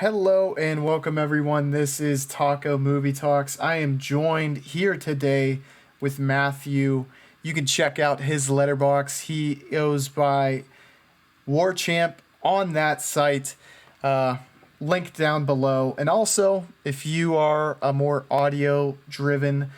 Hello and welcome everyone. This is Taco Movie Talks. I am joined here today with Matthew. You can check out his letterbox. He goes by War Champ on that site. Uh, Link down below. And also, if you are a more audio driven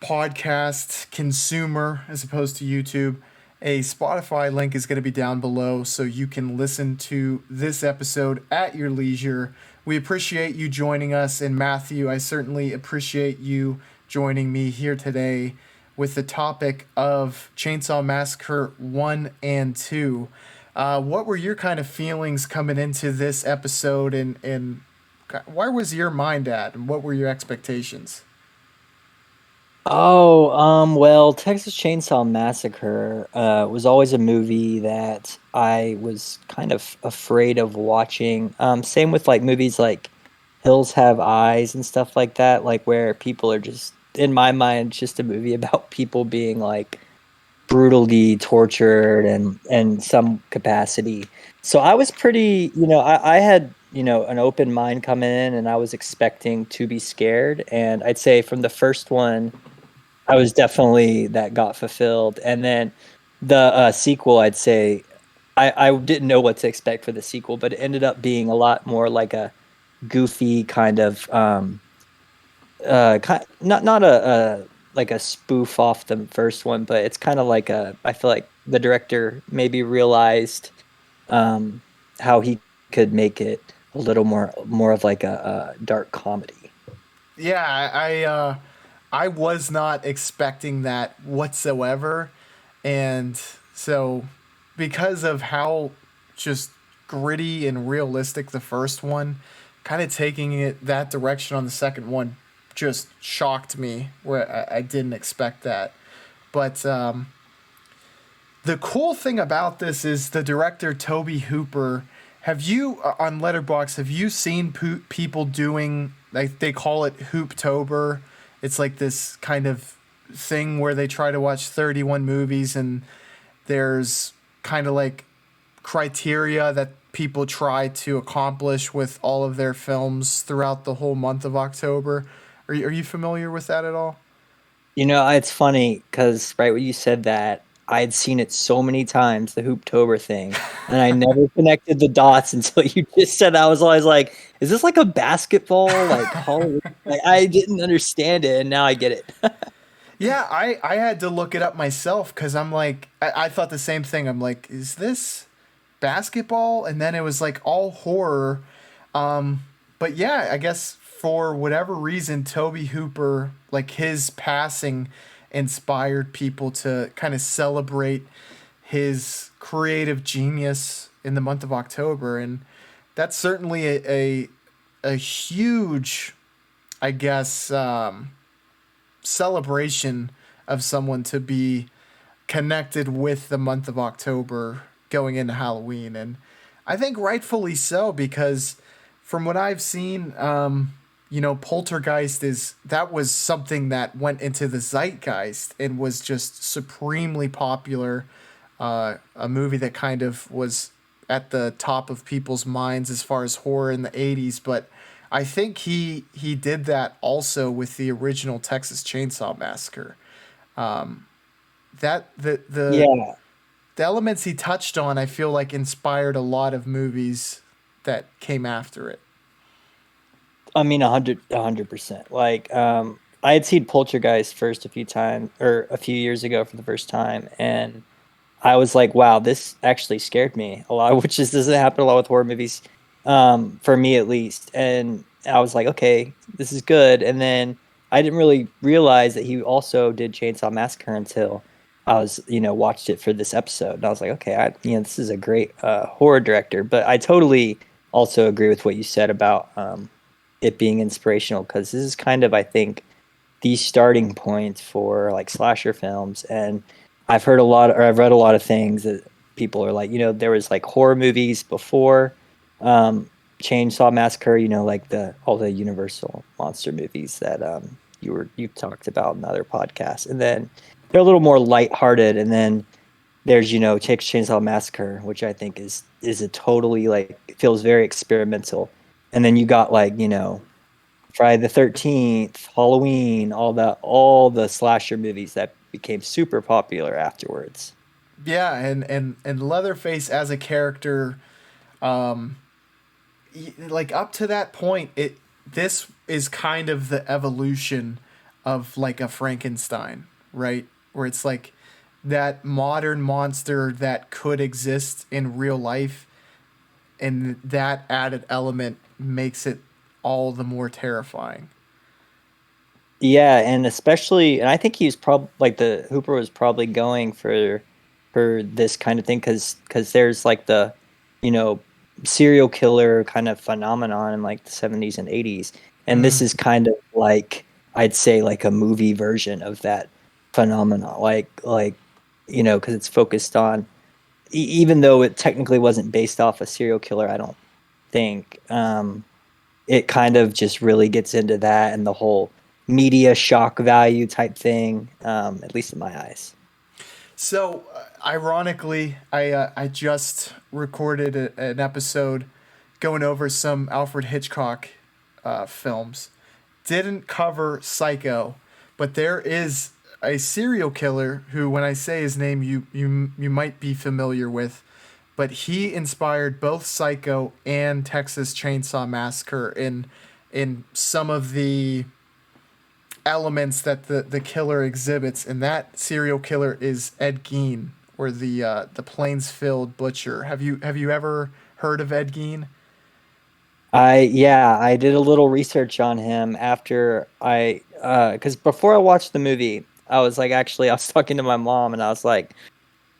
podcast consumer as opposed to YouTube, a Spotify link is going to be down below so you can listen to this episode at your leisure. We appreciate you joining us, and Matthew, I certainly appreciate you joining me here today with the topic of Chainsaw Massacre 1 and 2. What were your kind of feelings coming into this episode, and where was your mind at, and what were your expectations? Well, Texas Chainsaw Massacre was always a movie that I was kind of afraid of watching. Same with like movies like Hills Have Eyes and stuff like that, like where people are just, in my mind, just a movie about people being like brutally tortured and some capacity. So I was pretty, I had, an open mind coming in and I was expecting to be scared. And I'd say from the first one, I was definitely that got fulfilled, and then the, sequel, I'd say I didn't know what to expect for the sequel, but it ended up being a lot more like a goofy kind of, not like a spoof off the first one, but it's kinda like I feel like the director maybe realized, um, how he could make it a little more of like a dark comedy. Yeah, I was not expecting that whatsoever, and so because of how just gritty and realistic the first one, kind of taking it that direction on the second one just shocked me where I didn't expect that. But the cool thing about this is the director Tobe Hooper. Have you on Letterbox? Have you seen people doing like they call it Hooptober? It's like this kind of thing where they try to watch 31 movies and there's kind of like criteria that people try to accomplish with all of their films throughout the whole month of October. Are you familiar with that at all? It's funny because right when you said that, I had seen it so many times, the Hooptober thing, and I never connected the dots until you just said that. I was always like, "Is this like a basketball, like Halloween?" Like I didn't understand it, and now I get it. Yeah, I had to look it up myself because I'm like, I thought the same thing. I'm like, is this basketball? And then it was like all horror. But yeah, I guess for whatever reason, Toby Hooper, like his passing, inspired people to kind of celebrate his creative genius in the month of October, and that's certainly a huge, I guess, celebration of someone to be connected with the month of October going into Halloween. And I think rightfully so because from what I've seen, Poltergeist is that was something that went into the zeitgeist and was just supremely popular. A movie that kind of was at the top of people's minds as far as horror in the 80s, but I think he did that also with the original Texas Chainsaw Massacre. That Yeah, the elements he touched on, I feel like inspired a lot of movies that came after it. I mean, 100%. Like, I had seen Poltergeist first a few times, or a few years ago for the first time, and I was like, wow, this actually scared me a lot, which is doesn't happen a lot with horror movies, for me at least. And I was like, okay, this is good. And then I didn't really realize that he also did Chainsaw Massacre until I was, watched it for this episode. And I was like, okay, this is a great horror director. But I totally also agree with what you said about it being inspirational because this is kind of, I think, the starting point for like slasher films. And I've read a lot of things that people are like, there was like horror movies before um, Chainsaw Massacre, like the all the Universal monster movies that you talked about in other podcasts, and then they're a little more lighthearted, and then there's Texas Chainsaw Massacre, which I think is a totally like feels very experimental, And then you got like, Friday the 13th, Halloween, all the slasher movies that became super popular afterwards. Yeah, and Leatherface as a character, like up to that point, it this is kind of the evolution of like a Frankenstein, right? Where it's like that modern monster that could exist in real life, and that added element makes it all the more terrifying. Yeah, and especially, and I think he was probably like the Hooper was probably going for this kind of thing because there's like the, you know, serial killer kind of phenomenon in like the 70s and 80s, and this Mm, is kind of like I'd say like a movie version of that phenomenon, because it's focused on even though it technically wasn't based off a serial killer, I don't think. It kind of just really gets into that and the whole media shock value type thing, at least in my eyes. So, ironically, I just recorded an episode going over some Alfred Hitchcock films. Didn't cover Psycho, but there is a serial killer who, when I say his name, you might be familiar with. But he inspired both Psycho and Texas Chainsaw Massacre in some of the elements that the killer exhibits, and that serial killer is Ed Gein, or the Plainsfield Butcher. Have you ever heard of Ed Gein? I did a little research on him after because before I watched the movie, I was talking to my mom and I was like,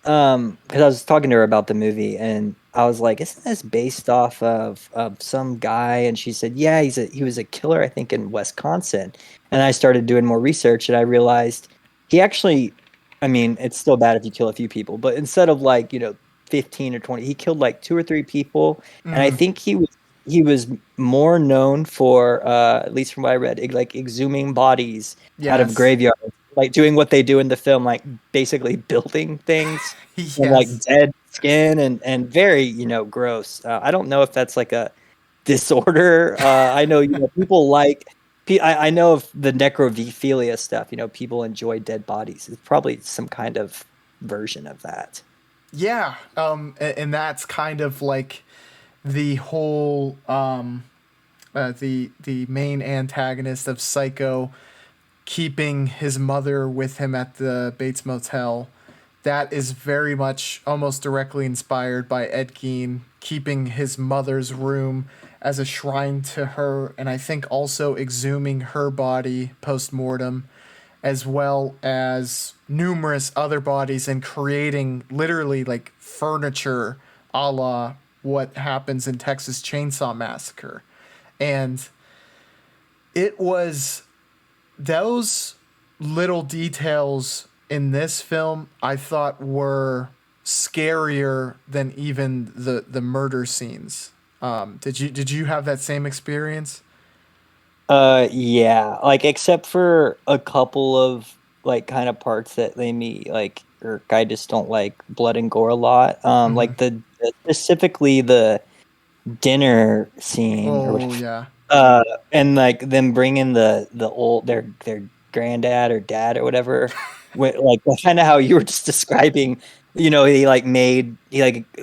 because I was talking to her about the movie, and I was like, "Isn't this based off of some guy?" And she said, "Yeah, he was a killer, I think, in Wisconsin." And I started doing more research, and I realized he actually, I mean, it's still bad if you kill a few people, but instead of like 15 or 20, he killed like two or three people, and I Mm, think he was more known for, at least from what I read, like exhuming bodies out of yes. graveyards, like doing what they do in the film, like basically building things and like Yes. dead skin and very gross. I don't know if that's like a disorder. I know people like. I know of the necrophilia stuff. People enjoy dead bodies. It's probably some kind of version of that. Yeah. And that's kind of like the whole the main antagonist of Psycho keeping his mother with him at the Bates Motel. That is very much almost directly inspired by Ed Gein keeping his mother's room as a shrine to her, and I think also exhuming her body post mortem, as well as numerous other bodies, and creating literally like furniture a la what happens in Texas Chainsaw Massacre. And it was those little details in this film I thought were scarier than even the murder scenes. Did you have that same experience? Yeah, like except for a couple of like kind of parts that they me like or I just don't like blood and gore a lot. Mm-hmm. Like specifically the dinner scene or Oh whatever. yeah. Uh, and like them bringing the old their granddad or dad or whatever, like kind of how you were just describing. He like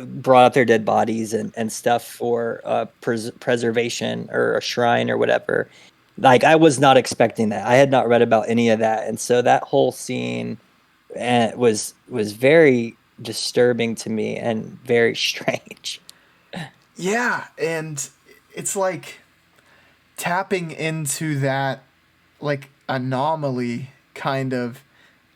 brought out their dead bodies and stuff for preservation or a shrine or whatever. Like I was not expecting that. I had not read about any of that, and so that whole scene was very disturbing to me and very strange. Yeah, and it's like tapping into that like anomaly kind of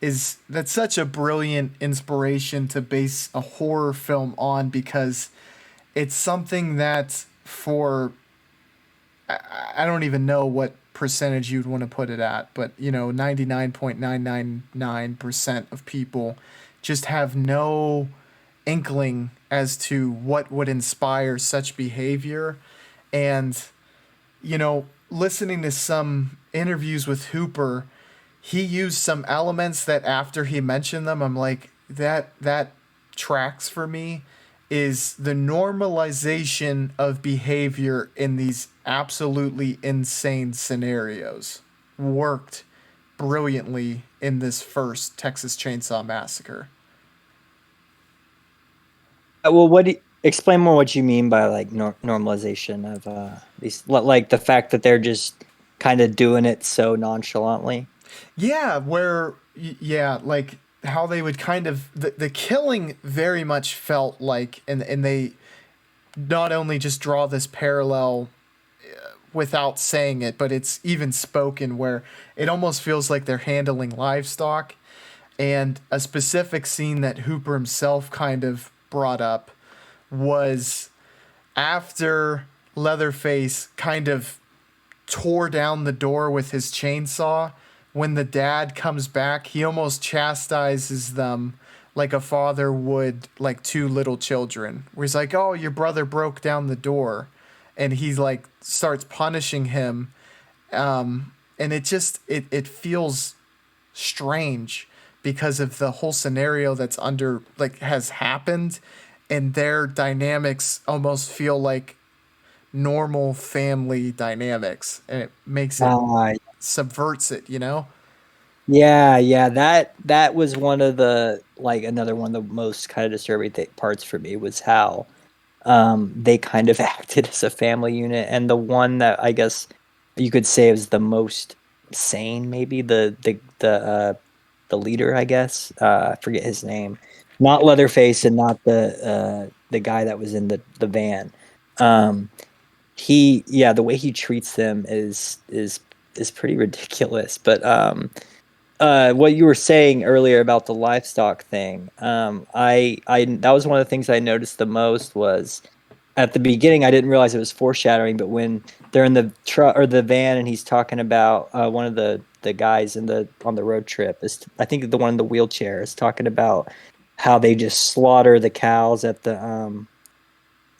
is that's such a brilliant inspiration to base a horror film on, because it's something that for I don't even know what percentage you'd want to put it at, but 99.999% of people just have no inkling as to what would inspire such behavior. And listening to some interviews with Hooper, he used some elements that after he mentioned them, I'm like, that tracks for me. is the normalization of behavior in these absolutely insane scenarios worked brilliantly in this first Texas Chainsaw Massacre. Well, explain more what you mean by like normalization of these, like the fact that they're just kind of doing it so nonchalantly. Yeah, yeah, like how they would kind of the killing very much felt like, and they not only just draw this parallel without saying it, but it's even spoken where it almost feels like they're handling livestock. And a specific scene that Hooper himself kind of brought up was after Leatherface kind of tore down the door with his chainsaw. When the dad comes back, he almost chastises them like a father would like two little children. Where he's like, "Oh, your brother broke down the door," and he's like starts punishing him. And it feels strange because of the whole scenario that's under like has happened, and their dynamics almost feel like normal family dynamics, and it makes it Uh, subverts it, you know? yeah, yeah, that was one of the like another one of the most kind of disturbing parts for me was how they kind of acted as a family unit, and the one that I guess you could say was the most sane, maybe the leader, I guess. I forget his name. Not Leatherface and not the guy that was in the van. Um, yeah, the way he treats them is pretty ridiculous. But what you were saying earlier about the livestock thing, I that was one of the things I noticed the most was at the beginning I didn't realize it was foreshadowing, but when they're in the truck or the van and he's talking about one of the guys in the on the road trip is I think the one in the wheelchair is talking about how they just slaughter the cows at the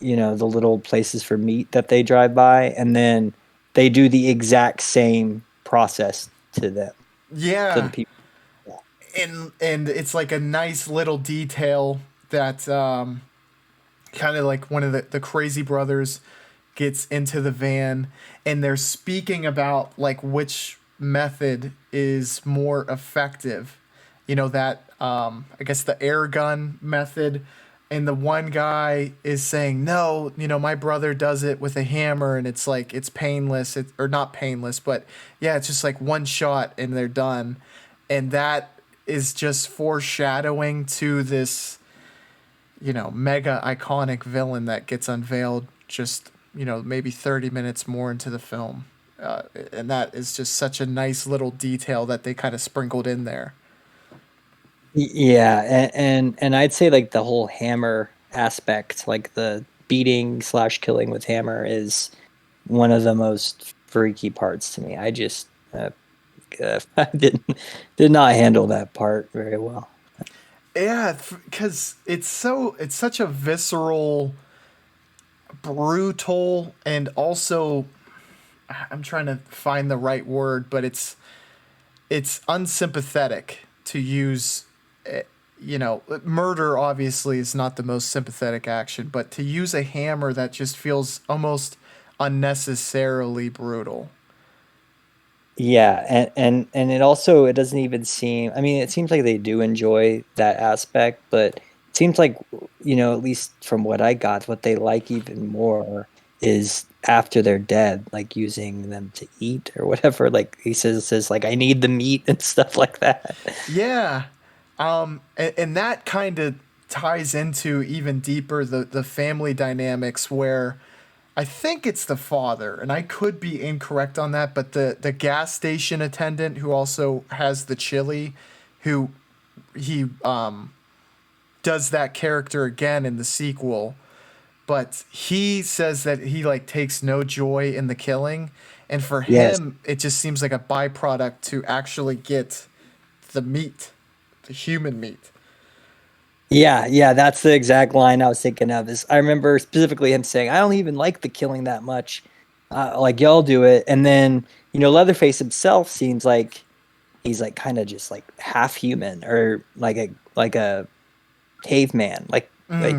the little places for meat that they drive by, and then they do the exact same process to them, to the Yeah. people. Yeah. And it's like a nice little detail that kind of like one of the crazy brothers gets into the van, and they're speaking about like which method is more effective. You know, that I guess the air gun method. And the one guy is saying, "No, you know, my brother does it with a hammer, and it's like it's painless, or not painless, but yeah, it's just like one shot and they're done." And that is just foreshadowing to this, you know, mega iconic villain that gets unveiled just, you know, maybe 30 minutes more into the film. And that is just such a nice little detail that they kind of sprinkled in there. Yeah, and I'd say like the whole hammer aspect, like the beating slash killing with hammer, is one of the most freaky parts to me. I just I did not handle that part very well. Yeah, because it's such a visceral, brutal, and also I'm trying to find the right word, but it's unsympathetic to use. You know, murder obviously is not the most sympathetic action, but to use a hammer that just feels almost unnecessarily brutal. Yeah, and it also it doesn't even seem, I mean, it seems like they do enjoy that aspect, but it seems like, at least from what I got, what they like even more is after they're dead, like using them to eat or whatever. Like he says like I need the meat and stuff like that. Yeah, and that kind of ties into even deeper the family dynamics where I think it's the father, and I could be incorrect on that, but the gas station attendant who also has the chili, who he does that character again in the sequel, but he says that he like takes no joy in the killing, and for Yes. him it just seems like a byproduct to actually get the meat, the human meat. Yeah, yeah, that's the exact line I was thinking of. Is I remember specifically him saying, "I don't even like the killing that much, like y'all do it." And then Leatherface himself seems like he's like kind of just like half human or like a caveman, like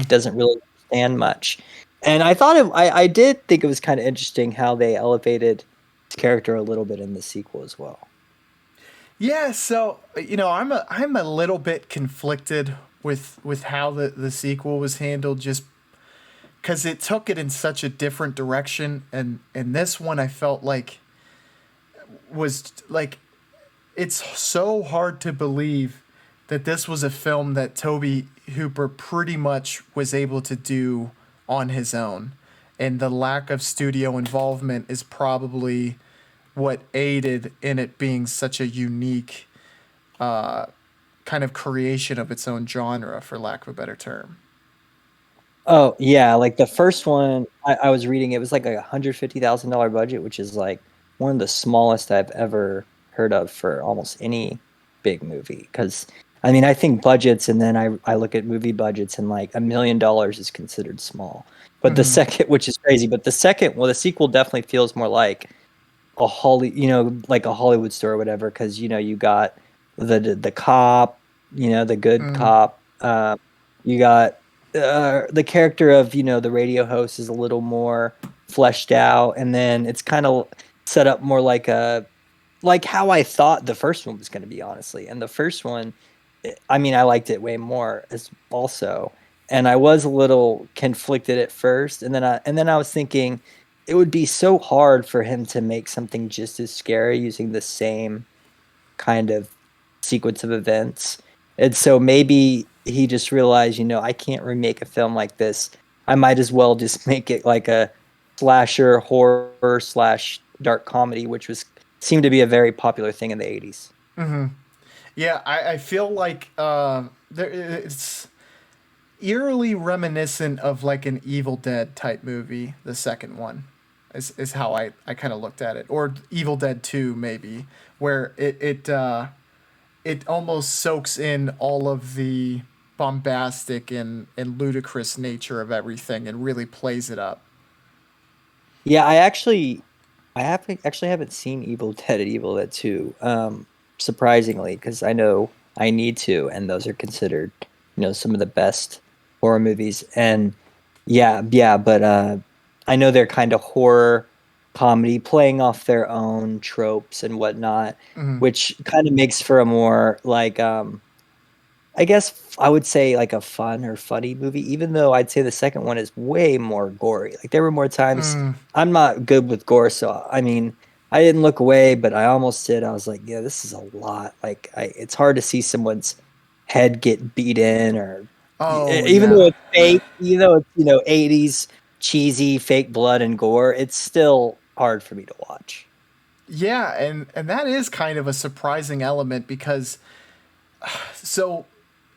doesn't really understand much. And I did think it was kind of interesting how they elevated his character a little bit in the sequel as well. Yeah, so I'm a little bit conflicted with how the sequel was handled, just because it took it in such a different direction, and this one I felt like was like it's so hard to believe that this was a film that Tobe Hooper pretty much was able to do on his own, and the lack of studio involvement is probably what aided in it being such a unique kind of creation of its own genre, for lack of a better term. Oh yeah, like the first one I was reading, it was like $150,000 budget, which is like one of the smallest I've ever heard of for almost any big movie. Because I mean, I think budgets, and then I look at movie budgets, and like $1 million is considered small. But the Mm-hmm. second, which is crazy, but the second, well, the sequel definitely feels more like like a Hollywood story or whatever, because you got the cop, the good Mm. cop. You got the character of the radio host is a little more fleshed out, and then it's kind of set up more like how I thought the first one was going to be, honestly. And the first one, I mean, I liked it way more as also, and I was a little conflicted at first, and then I was thinking it would be so hard for him to make something just as scary using the same kind of sequence of events. And so maybe he just realized, I can't remake a film like this. I might as well just make it like a slasher horror slash dark comedy, which was seemed to be a very popular thing in the 80s. Yeah, I feel like it's eerily reminiscent of like an Evil Dead type movie. The second one is how I kind of looked at it, or Evil Dead 2 maybe, where it almost soaks in all of the bombastic and ludicrous nature of everything and really plays it up. Yeah, I haven't seen Evil Dead and Evil Dead 2, surprisingly, because I know I need to, and those are considered, some of the best horror movies. And yeah, but I know they're kind of horror comedy, playing off their own tropes and whatnot, which kind of makes for a more like I guess I would say like a fun or funny movie, even though I'd say the second one is way more gory. Like there were more times I'm not good with gore, so I mean I didn't look away, but I almost did. I was like, yeah, this is a lot. Like it's hard to see someone's head get beat in, or Oh even though yeah. it's fake, even though it's 80s cheesy fake blood and gore, it's still hard for me to watch. Yeah, and that is kind of a surprising element because so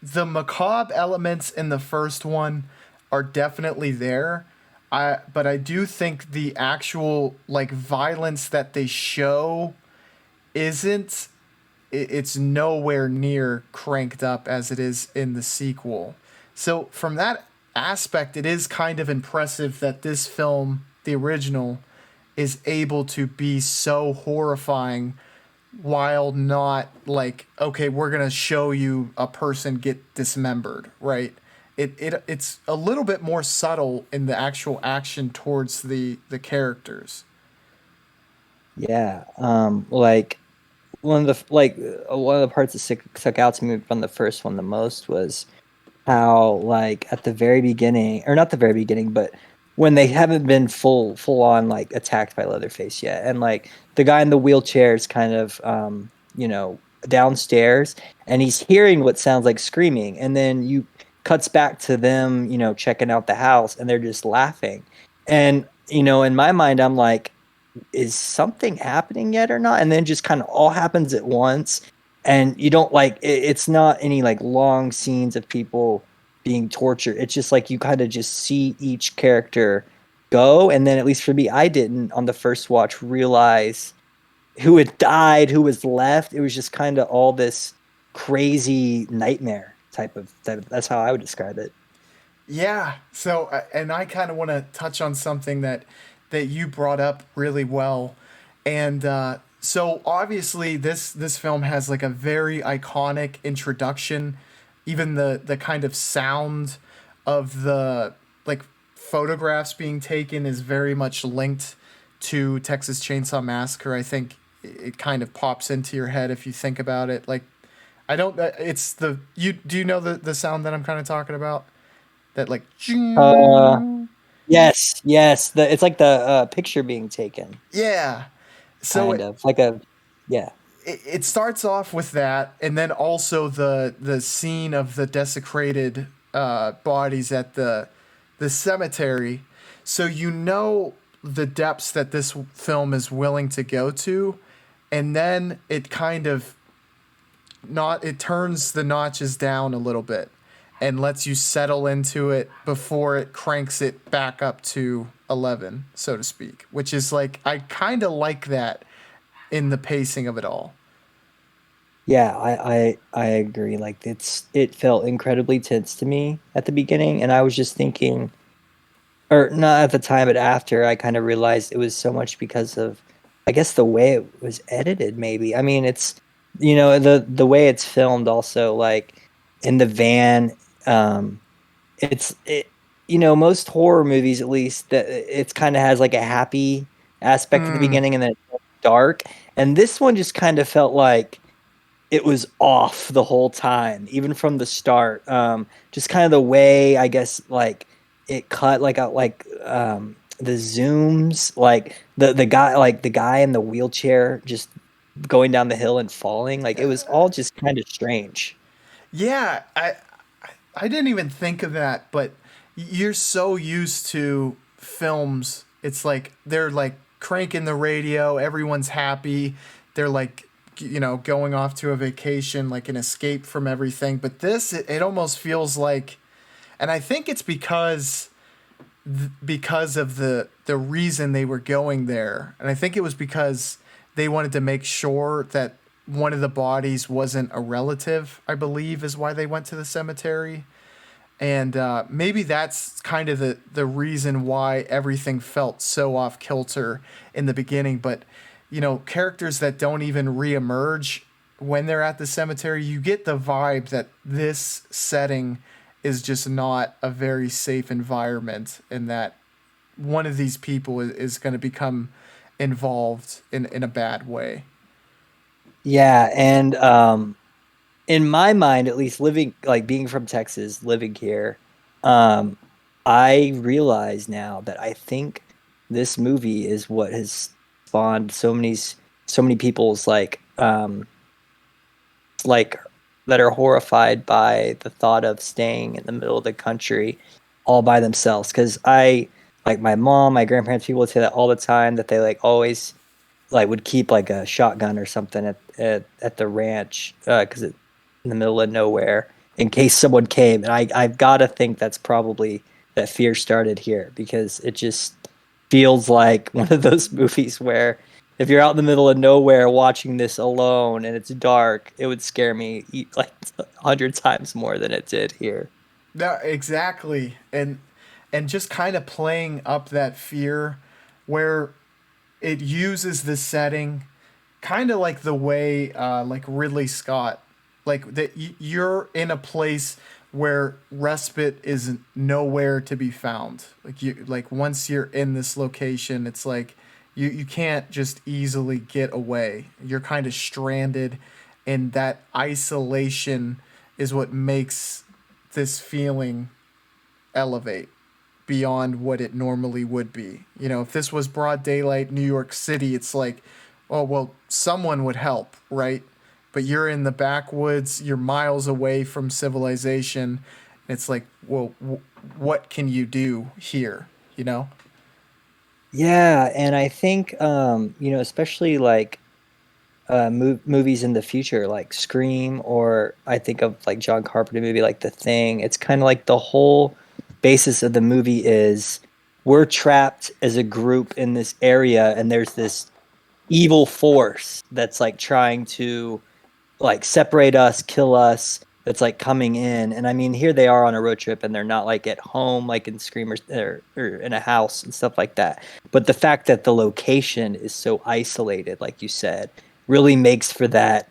the macabre elements in the first one are definitely there. But I do think the actual like violence that they show isn't it's nowhere near cranked up as it is in the sequel. So from that aspect, it is kind of impressive that this film, the original, is able to be so horrifying while not like, okay, we're gonna show you a person get dismembered, right? It's a little bit more subtle in the actual action towards the characters. Yeah, like one of the parts that stuck out to me from the first one the most was how, like, at the very beginning, or not the very beginning, but when they haven't been full on like attacked by Leatherface yet, and like the guy in the wheelchair is kind of downstairs, and he's hearing what sounds like screaming, and then you cuts back to them, checking out the house, and they're just laughing. And in my mind, I'm like, is something happening yet or not? And then just kind of all happens at once. And you don't like it's not any like long scenes of people being tortured. It's just like you kind of just see each character go. And then, at least for me, I didn't on the first watch realize who had died, who was left. It was just kind of all this crazy nightmare type of, that's how I would describe it. Yeah. So, and I kind of want to touch on something that you brought up really well, and so obviously this film has like a very iconic introduction, even the kind of sound of like photographs being taken is very much linked to Texas Chainsaw Massacre. I think it kind of pops into your head if you think about it. Like I don't. It's the you. Do you know the sound that I'm kind of talking about? That like. Uh, yes, yes. It's like the picture being taken, Yeah. So kind of like a yeah. it starts off with that, and then also the scene of the desecrated bodies at the cemetery. So you know the depths that this film is willing to go to, and then it kind of not it turns the notches down a little bit and lets you settle into it before it cranks it back up to 11, so to speak, which is like I kind of like that in the pacing of it all. Yeah, I agree. Like it felt incredibly tense to me at the beginning, and I was just thinking, or not at the time, but after I kind of realized it was so much because of, I guess, the way it was edited. Maybe I mean it's, the way it's filmed also like in the van. Um, it's it, most horror movies at least that it's kind of has like a happy aspect at the Mm, beginning and then it's dark, and this one just kind of felt like it was off the whole time, even from the start. Just kind of the way I guess like it cut like out like the zooms, like the guy in the wheelchair just going down the hill and falling. Like it was all just kind of strange. yeah, I didn't even think of that, but you're so used to films. It's like they're like cranking the radio, everyone's happy. They're like going off to a vacation, like an escape from everything. But this it almost feels like, and I think it's because of the reason they were going there. And I think it was because they wanted to make sure that one of the bodies wasn't a relative, I believe is why they went to the cemetery. And maybe that's kind of the reason why everything felt so off kilter in the beginning. But characters that don't even reemerge when they're at the cemetery, you get the vibe that this setting is just not a very safe environment, and that one of these people is going to become involved in a bad way. Yeah, and in my mind, at least living like being from Texas, living here, um, I realize now that I think this movie is what has spawned so many people's like that are horrified by the thought of staying in the middle of the country all by themselves. Because I like my mom, my grandparents, people would say that all the time that they like always like would keep like a shotgun or something at the ranch because it's in the middle of nowhere in case someone came. And I've got to think that's probably that fear started here because it just feels like one of those movies where if you're out in the middle of nowhere watching this alone and it's dark, it would scare me like 100 times more than it did here. No, exactly. And just kind of playing up that fear where it uses the setting kind of like the way like Ridley Scott, like that you're in a place where respite is nowhere to be found. Like you like once you're in this location, it's like you can't just easily get away. You're kind of stranded, and that isolation is what makes this feeling elevate beyond what it normally would be. If this was broad daylight New York City, it's like, oh, well, someone would help, right? But you're in the backwoods, you're miles away from civilization. It's like, well, what can you do here, you know? Yeah, and I think especially like movies in the future like Scream, or I think of like John Carpenter movie like The Thing. It's kind of like the whole basis of the movie is we're trapped as a group in this area and there's this evil force that's like trying to like separate us, kill us. That's like coming in, and I mean, here they are on a road trip, and they're not like at home, like in Screamers or in a house and stuff like that. But the fact that the location is so isolated, like you said, really makes for that.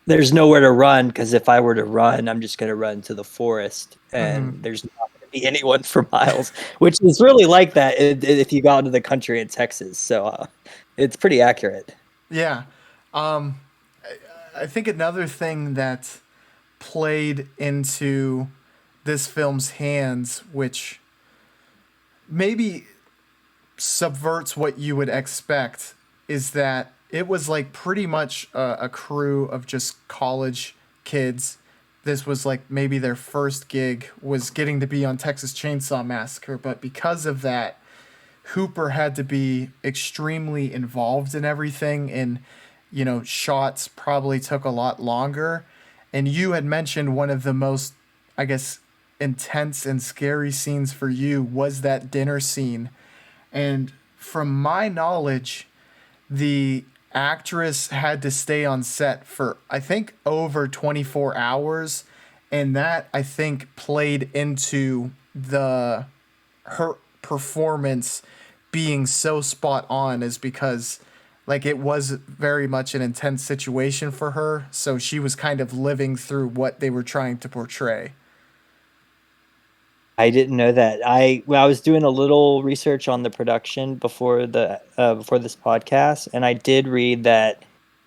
There's nowhere to run because if I were to run, I'm just going to run to the forest, Mm-hmm. and there's nothing see anyone for miles, which is really like that if you go out into the country in Texas. So it's pretty accurate. Yeah. Um, I think another thing that played into this film's hands, which maybe subverts what you would expect, is that it was like pretty much a crew of just college kids. This was like maybe their first gig was getting to be on Texas Chainsaw Massacre, but because of that, Hooper had to be extremely involved in everything, and shots probably took a lot longer. And you had mentioned one of the most, I guess, intense and scary scenes for you was that dinner scene. And from my knowledge, the actress had to stay on set for, I think, over 24 hours. And that, I think, played into the her performance being so spot on, is because like it was very much an intense situation for her, so she was kind of living through what they were trying to portray. I didn't know that. I was doing a little research on the production before this podcast, and I did read that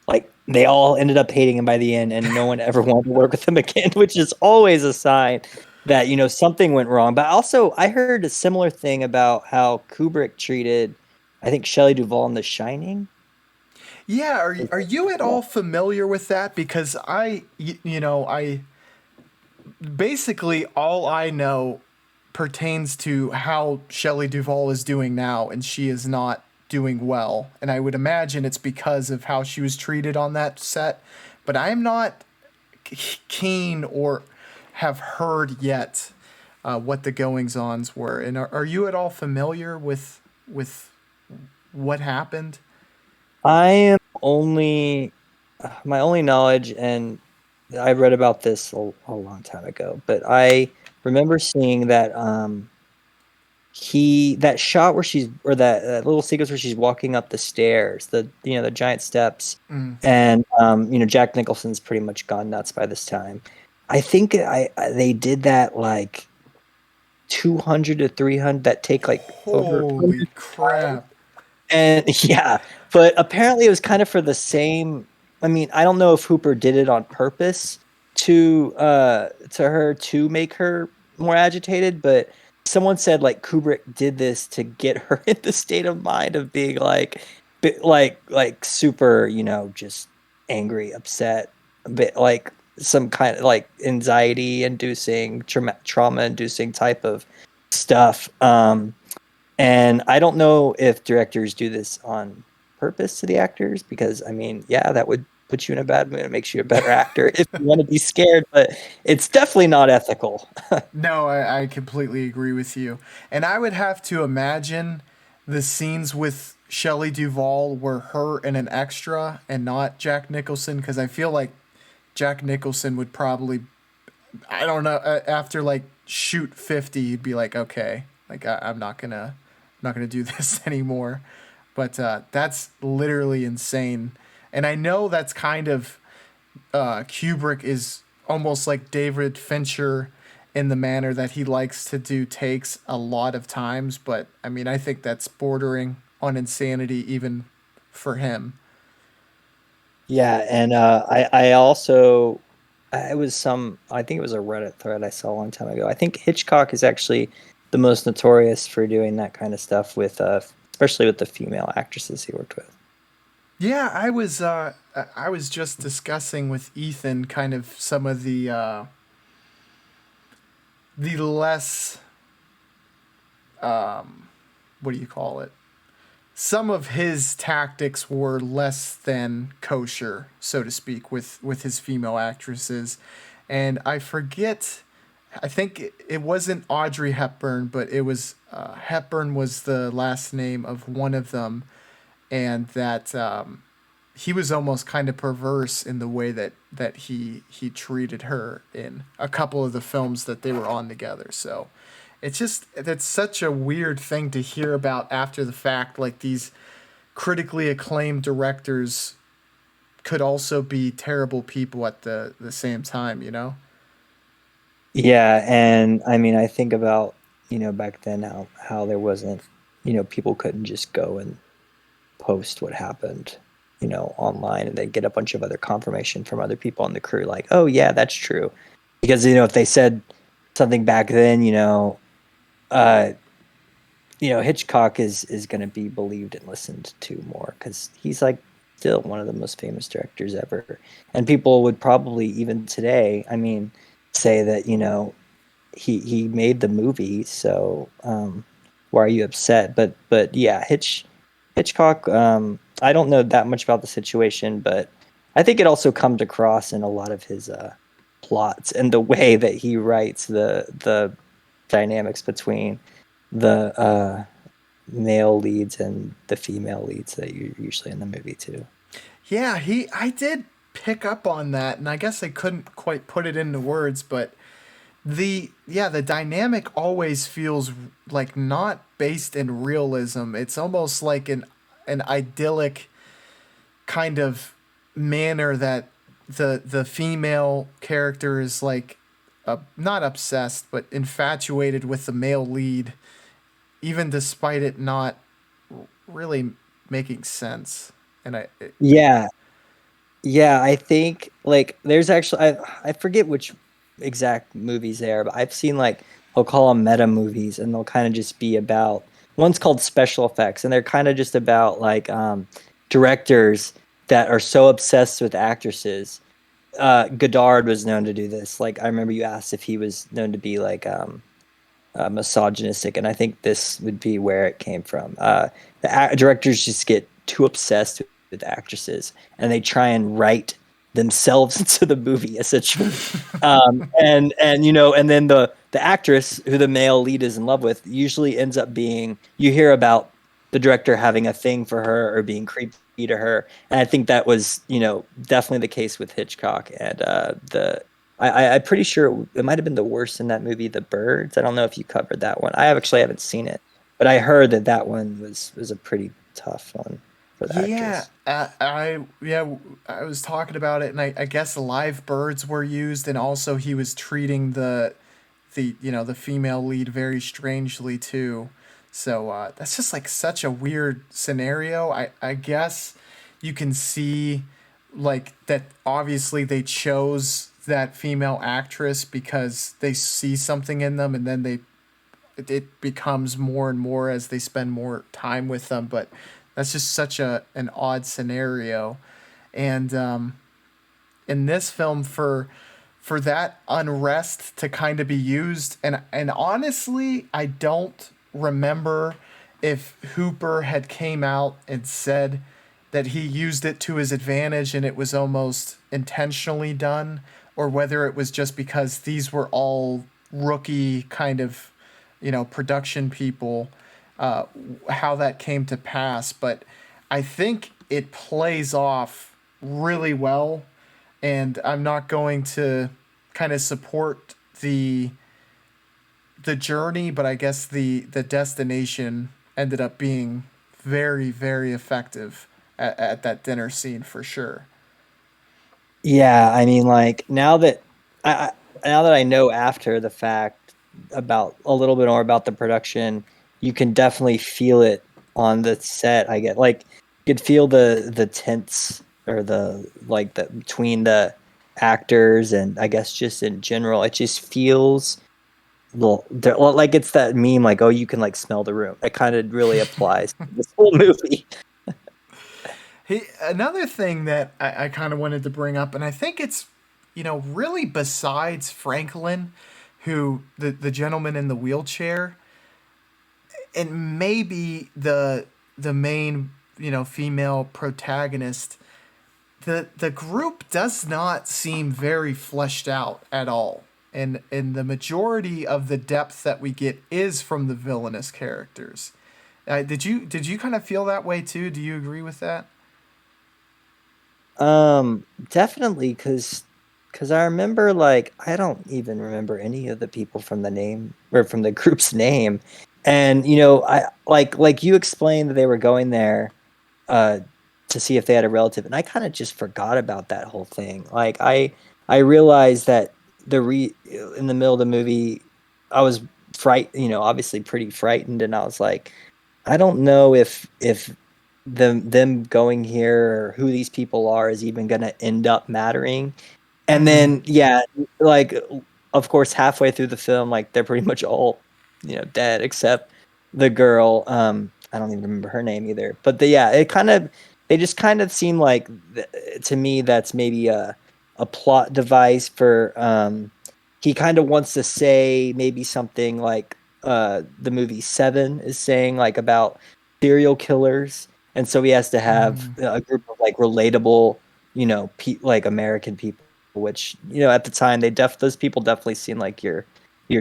like they all ended up hating him by the end, and no one ever wanted to work with him again, which is always a sign that something went wrong. But also, I heard a similar thing about how Kubrick treated, I think, Shelley Duvall in The Shining. Yeah, are you at all familiar with that? Because I basically all I know pertains to how Shelley Duvall is doing now, and she is not doing well. And I would imagine it's because of how she was treated on that set. But I'm not keen or have heard yet what the goings ons were. And are you at all familiar with what happened? I am only my only knowledge, and I read about this a long time ago, but I remember seeing that that shot where she's or that little sequence where she's walking up the stairs, the giant steps, Mm. and Jack Nicholson's pretty much gone nuts by this time. I think they did that like 200 to 300, that take like over Holy 100 times. crap. And yeah, but apparently it was kind of for the same. I mean, I don't know if Hooper did it on purpose to her to make her more agitated, but someone said like Kubrick did this to get her in the state of mind of being like like super, just angry, upset, a bit like some kind of like anxiety inducing, trauma inducing type of stuff. And I don't know if directors do this on purpose to the actors, because I mean, yeah, that would put you in a bad mood. It makes you a better actor if you want to be scared, but it's definitely not ethical. No, I completely agree with you. And I would have to imagine the scenes with Shelley Duvall were her and an extra and not Jack Nicholson, because I feel like Jack Nicholson would probably, I don't know, after like shoot 50, you'd be like, okay, like I'm not gonna do this anymore. But that's literally insane. And I know that's kind of Kubrick is almost like David Fincher in the manner that he likes to do takes a lot of times. But I mean, I think that's bordering on insanity even for him. Yeah, and I also I think it was a Reddit thread I saw a long time ago. I think Hitchcock is actually the most notorious for doing that kind of stuff with especially with the female actresses he worked with. Yeah, I was just discussing with Ethan kind of some of the less what do you call it? Some of his tactics were less than kosher, so to speak, with his female actresses, and I forget. I think it wasn't Audrey Hepburn, but it was Hepburn was the last name of one of them, and that he was almost kind of perverse in the way that he treated her in a couple of the films that they were on together. So that's such a weird thing to hear about after the fact. Like these critically acclaimed directors could also be terrible people at the same time. Yeah, and I mean, I think about, back then how there wasn't, people couldn't just go and post what happened, online and then get a bunch of other confirmation from other people on the crew like, "Oh yeah, that's true." Because if they said something back then, uh Hitchcock is going to be believed and listened to more cuz he's like still one of the most famous directors ever. And people would probably even today, I mean, say that, he made the movie, so why are you upset? But yeah, Hitchcock. I don't know that much about the situation, but I think it also comes across in a lot of his plots and the way that he writes the dynamics between the male leads and the female leads that you usually in the movie too. Yeah, I did pick up on that, and I guess I couldn't quite put it into words, but the dynamic always feels like not based in realism. It's almost like an idyllic kind of manner that the female character is like not obsessed but infatuated with the male lead, even despite it not really making sense. And Yeah, yeah, I think like there's actually I forget which exact movies they are, but I've seen like they'll call them meta movies, and they'll kind of just be about one's called special effects, and they're kind of just about like directors that are so obsessed with actresses. Godard was known to do this. Like I remember you asked if he was known to be like misogynistic, and I think this would be where it came from. Directors just get too obsessed with actresses, and they try and write themselves into the movie essentially. And and then the actress who the male lead is in love with usually ends up being you hear about the director having a thing for her or being creepy to her, and I think that was definitely the case with Hitchcock and the I'm pretty sure it might have been the worst in that movie, The Birds. I don't know if you covered that one. I actually haven't seen it, but I heard that that one was a pretty tough one for the yeah, actress. I was talking about it, and I guess live birds were used, and also he was treating the female lead very strangely too. So that's just like such a weird scenario. I guess you can see like that obviously they chose that female actress because they see something in them, and then it becomes more and more as they spend more time with them. But that's just such an odd scenario. And in this film, for that unrest to kind of be used, and honestly, I don't remember if Hooper had came out and said that he used it to his advantage and it was almost intentionally done, or whether it was just because these were all rookie kind of production people, how that came to pass. But I think it plays off really well, and I'm not going to kind of support the journey, but I guess the destination ended up being very very effective at that dinner scene for sure. Yeah, I mean, like now that I know after the fact about a little bit more about the production, you can definitely feel it on the set. I get like you could feel the tense or the like the between the actors and I guess just in general, it just feels well, like it's that meme like oh you can like smell the room. It kind of really applies to this whole movie. Another thing that I kind of wanted to bring up, and I think it's, really besides Franklin, who the gentleman in the wheelchair, and maybe the main, female protagonist, the group does not seem very fleshed out at all. And the majority of the depth that we get is from the villainous characters. Did you kind of feel that way too? Do you agree with that? Definitely, cause I remember like I don't even remember any of the people from the name or from the group's name, and I like you explained that they were going there, uh, to see if they had a relative, and I kind of just forgot about that whole thing. Like I realized that in the middle of the movie, I was obviously pretty frightened, and I was like, I don't know if them going here or who these people are is even going to end up mattering. And Mm-hmm. then yeah, like of course halfway through the film, like they're pretty much all dead except the girl. I don't even remember her name either. But yeah, they just kind of seem like to me that's maybe a plot device for he kind of wants to say maybe something like the movie Seven is saying like about serial killers, and so he has to have Mm-hmm. a group of like relatable like American people, which at the time those people definitely seem like your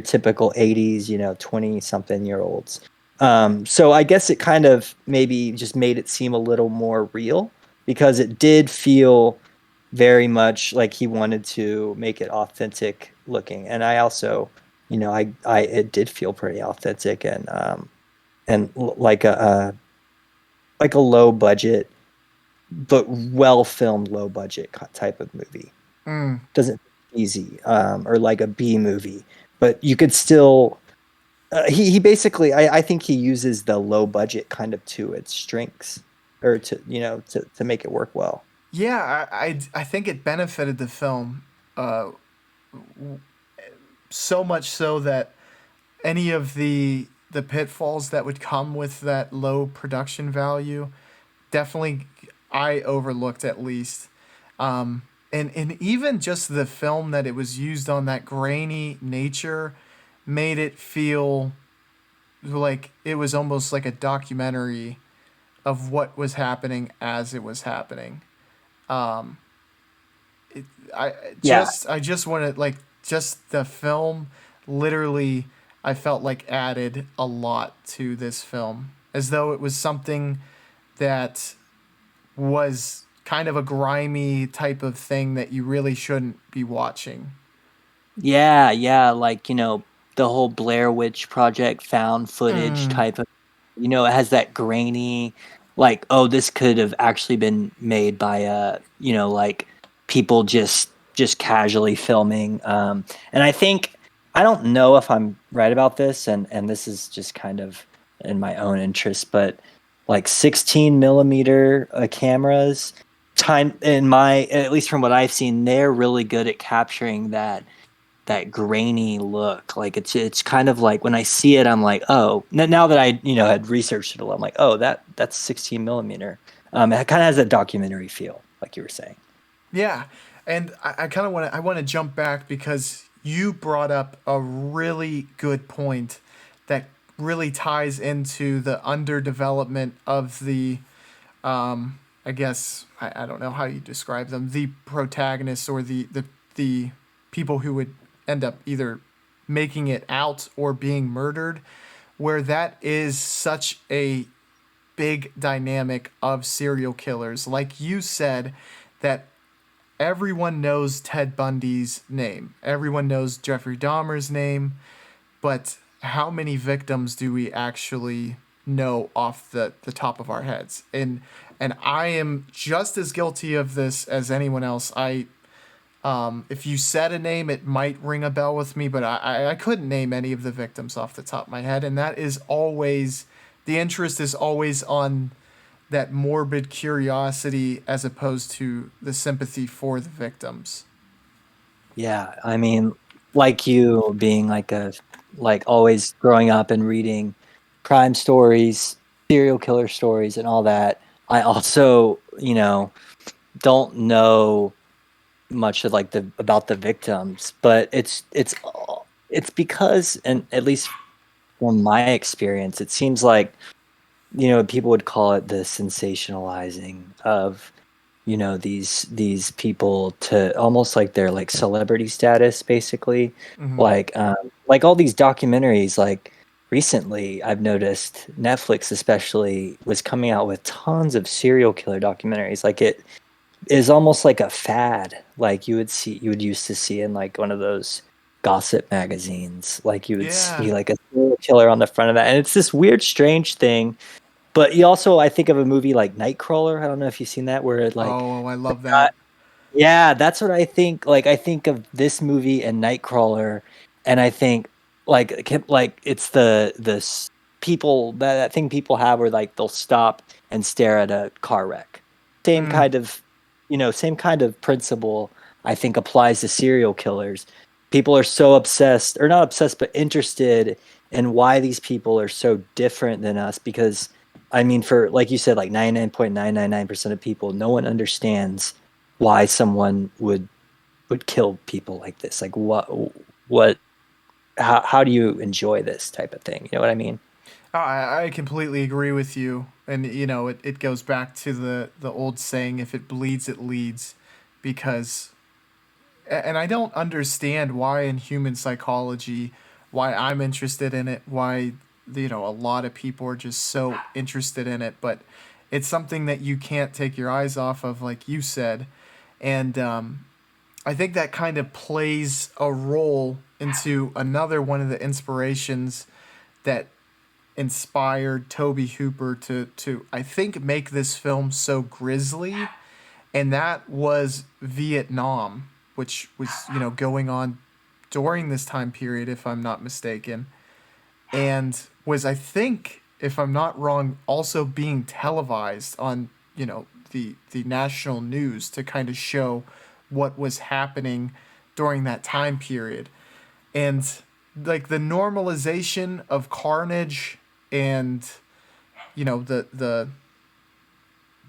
typical 80s 20 something year olds. So I guess it kind of maybe just made it seem a little more real because it did feel very much like he wanted to make it authentic looking. And I also, I it did feel pretty authentic like a low budget but well filmed low budget type of movie. Mm. Doesn't easy or like a B movie, but you could still he basically I think he uses the low budget kind of to its strengths or to make it work well. Yeah, I think it benefited the film uh, so much so that any of the pitfalls that would come with that low production value definitely I overlooked at least. And even just the film that it was used on, that grainy nature made it feel like it was almost like a documentary of what was happening as it was happening. Um, I Yeah. I just wanted like just the film literally I felt like added a lot to this film as though it was something that was kind of a grimy type of thing that you really shouldn't be watching. Yeah, yeah, like, the whole Blair Witch Project found footage Mm, type of, it has that grainy, like, oh, this could have actually been made by like people just casually filming. And I don't know if I'm right about this, and this is just kind of in my own interest, but like 16 millimeter cameras, time in my at least from what I've seen, they're really good at capturing that grainy look. Like it's kind of like when I see it, I'm like, oh, now that I had researched it a lot, I'm like, oh, that's 16 millimeter. It kind of has a documentary feel, like you were saying. yeah, and I kind of want to jump back because you brought up a really good point that really ties into the underdevelopment of the I guess I don't know how you describe them, the protagonists or the people who would end up either making it out or being murdered, where that is such a big dynamic of serial killers. Like you said, that everyone knows Ted Bundy's name, everyone knows Jeffrey Dahmer's name, but how many victims do we actually know off the top of our heads? And I am just as guilty of this as anyone else. If you said a name, it might ring a bell with me, but I couldn't name any of the victims off the top of my head. And that is always, the interest is always on that morbid curiosity as opposed to the sympathy for the victims. Yeah, I mean, like you being like always growing up and reading crime stories, serial killer stories, and all that. I also, don't know much of like the about the victims, but it's because, and at least from my experience, it seems like people would call it the sensationalizing of these people to almost like their like celebrity status, basically. Mm-hmm. Like all these documentaries, like recently I've noticed Netflix especially was coming out with tons of serial killer documentaries. Like it is almost like a fad, like you would used to see in like one of those gossip magazines. Like you would Yeah. see like a serial killer on the front of that, and it's this weird strange thing. But you also, I think of a movie like Nightcrawler. I don't know if you've seen that, where like Oh, I the love guy, that. Yeah, that's what I think. Like, I think of this movie and Nightcrawler, and I think like it's the people that thing people have where like they'll stop and stare at a car wreck. Same Mm, kind of, same kind of principle. I think applies to serial killers. People are so obsessed, or not obsessed, but interested in why these people are so different than us. Because I mean, for like you said, like 99.999% of people, no one understands why someone would kill people like this. Like what how do you enjoy this type of thing? You know what I mean? I completely agree with you, and it goes back to the old saying, "If it bleeds, it leads," because and I don't understand why in human psychology, why I'm interested in it, why a lot of people are just so interested in it, but it's something that you can't take your eyes off of, like you said, and I think that kind of plays a role into another one of the inspirations that inspired Tobe Hooper to I think make this film so grisly, and that was Vietnam, which was going on during this time period, if I'm not mistaken, and was, I think, if I'm not wrong, also being televised on the national news to kind of show what was happening during that time period, and like the normalization of carnage and the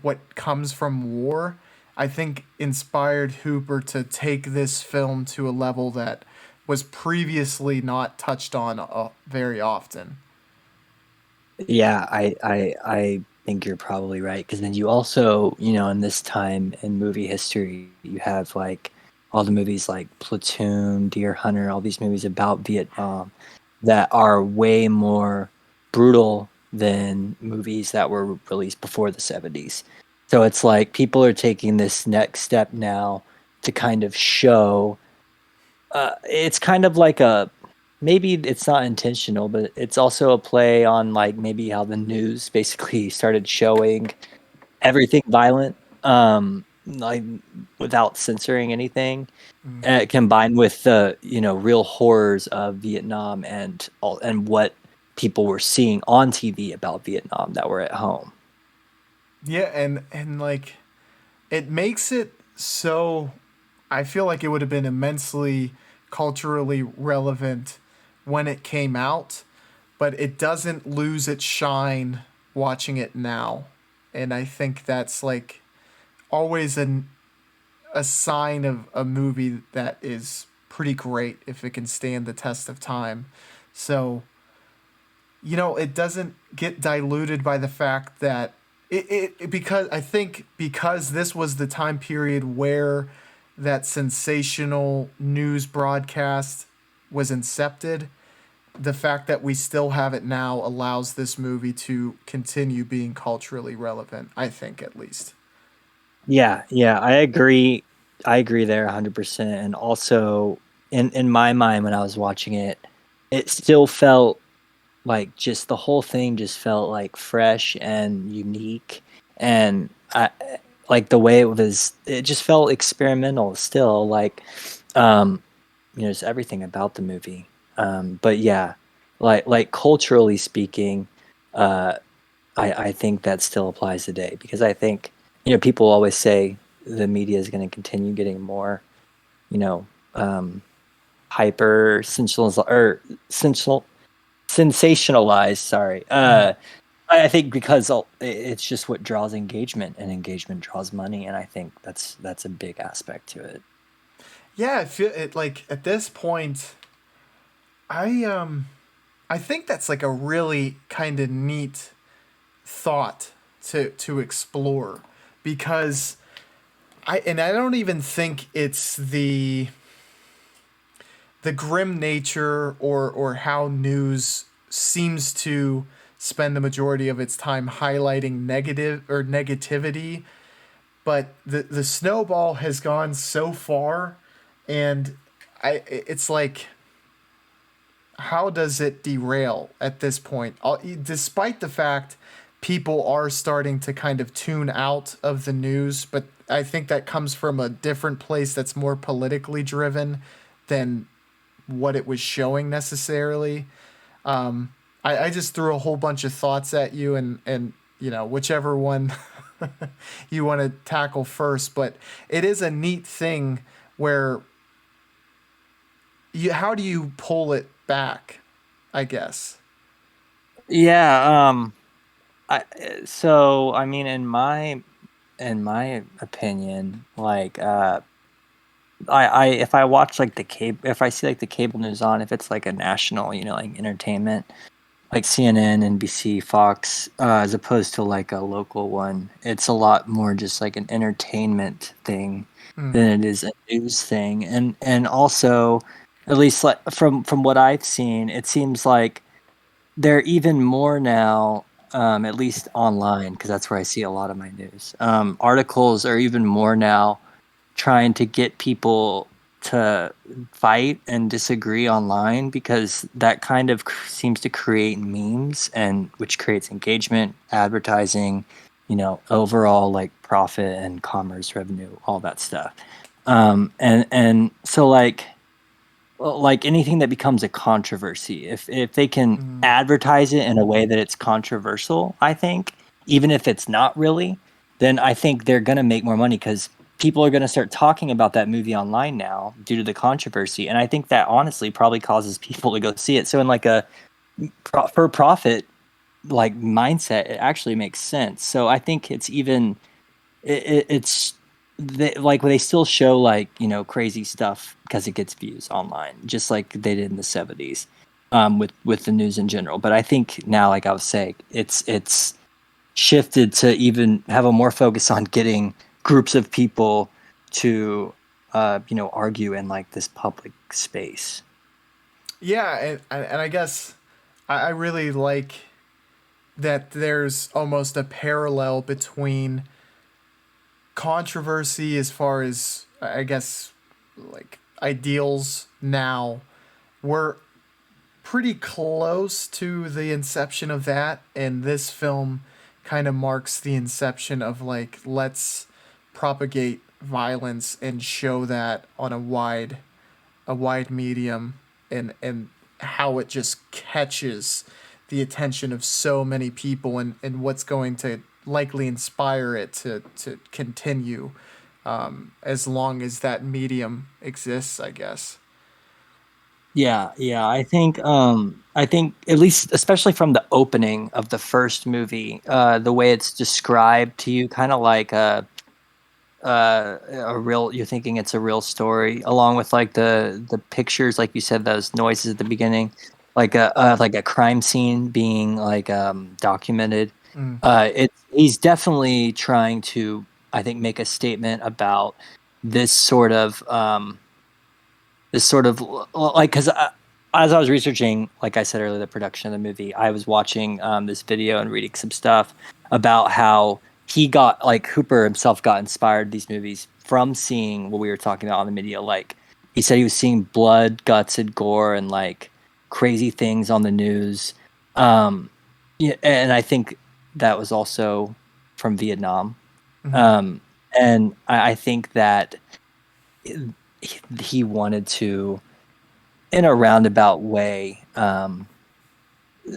what comes from war, I think inspired Hooper to take this film to a level that was previously not touched on very often. Yeah, I think you're probably right because then you also, in this time in movie history, you have like all the movies like Platoon, Deer Hunter, all these movies about Vietnam that are way more brutal than movies that were released before the 70s. So it's like people are taking this next step now to kind of show it's kind of like a maybe it's not intentional, but it's also a play on like maybe how the news basically started showing everything violent, like without censoring anything, combined with the real horrors of Vietnam and what people were seeing on TV about Vietnam that were at home. Yeah, and like it makes it so I feel like it would have been immensely culturally relevant when it came out, but it doesn't lose its shine watching it now. And I think that's like always a sign of a movie that is pretty great if it can stand the test of time. So, it doesn't get diluted by the fact that because I think because this was the time period where that sensational news broadcast was incepted, the fact that we still have it now allows this movie to continue being culturally relevant, I think at least. Yeah, yeah, I agree. I agree there 100%. And also, in my mind, when I was watching it, it still felt like just the whole thing just felt like fresh and unique, and like the way it just felt experimental still. Like, um, just everything about the movie. But yeah, like culturally speaking, uh, I think that still applies today because I think people always say the media is going to continue getting more you know um, hyper sensationalized. Sorry, I think because it's just what draws engagement, and engagement draws money, and I think that's a big aspect to it. Yeah, I feel it like at this point I think that's like a really kind of neat thought to explore because I don't even think it's the grim nature or how news seems to spend the majority of its time highlighting negative or negativity, but the snowball has gone so far, and it's like, how does it derail at this point? Despite the fact people are starting to kind of tune out of the news, but I think that comes from a different place that's more politically driven than what it was showing necessarily. I just threw a whole bunch of thoughts at you, and whichever one you want to tackle first, but it is a neat thing where how do you pull it back, I guess. Yeah. I so I mean, in my opinion, like I if I watch like the cable, if I see like the cable news on, if it's like a national, like entertainment, like CNN, NBC, Fox, as opposed to like a local one, it's a lot more just like an entertainment thing Mm, than it is a news thing. And also, at least like from what I've seen, it seems like they're even more now, at least online, because that's where I see a lot of my news. Articles are even more now trying to get people to fight and disagree online because that kind of seems to create memes, and which creates engagement, advertising, overall like profit and commerce revenue, all that stuff. And so like anything that becomes a controversy, if they can mm, advertise it in a way that it's controversial, I think, even if it's not really, then I think they're going to make more money because people are going to start talking about that movie online now due to the controversy. And I think that honestly probably causes people to go see it. So in like a for profit like mindset, it actually makes sense. So I think it's even it's like they still show like crazy stuff because it gets views online, just like they did in the 70s, with the news in general. But I think now, like I was saying, it's shifted to even have a more focus on getting groups of people to argue in like this public space. yeah, and I guess I really like that there's almost a parallel between controversy as far as, I guess, like ideals now. We're pretty close to the inception of that, and this film kind of marks the inception of, like, let's propagate violence and show that on a wide medium, and how it just catches the attention of so many people, and what's going to likely inspire it to continue, as long as that medium exists, I guess. Yeah, yeah. I think at least especially from the opening of the first movie, the way it's described to you, kind of like a real, you're thinking it's a real story, along with like the pictures, like you said, those noises at the beginning, like a crime scene being like documented. Mm, He's definitely trying to, I think, make a statement about this sort of like, because as I was researching, like I said earlier, the production of the movie, I was watching this video and reading some stuff about how he got, like, Hooper himself got inspired these movies from seeing what we were talking about on the media. Like he said, he was seeing blood, guts, and gore, and like crazy things on the news. Yeah, and I think that was also from Vietnam. mm-hmm, Um, and I think that he wanted to, in a roundabout way,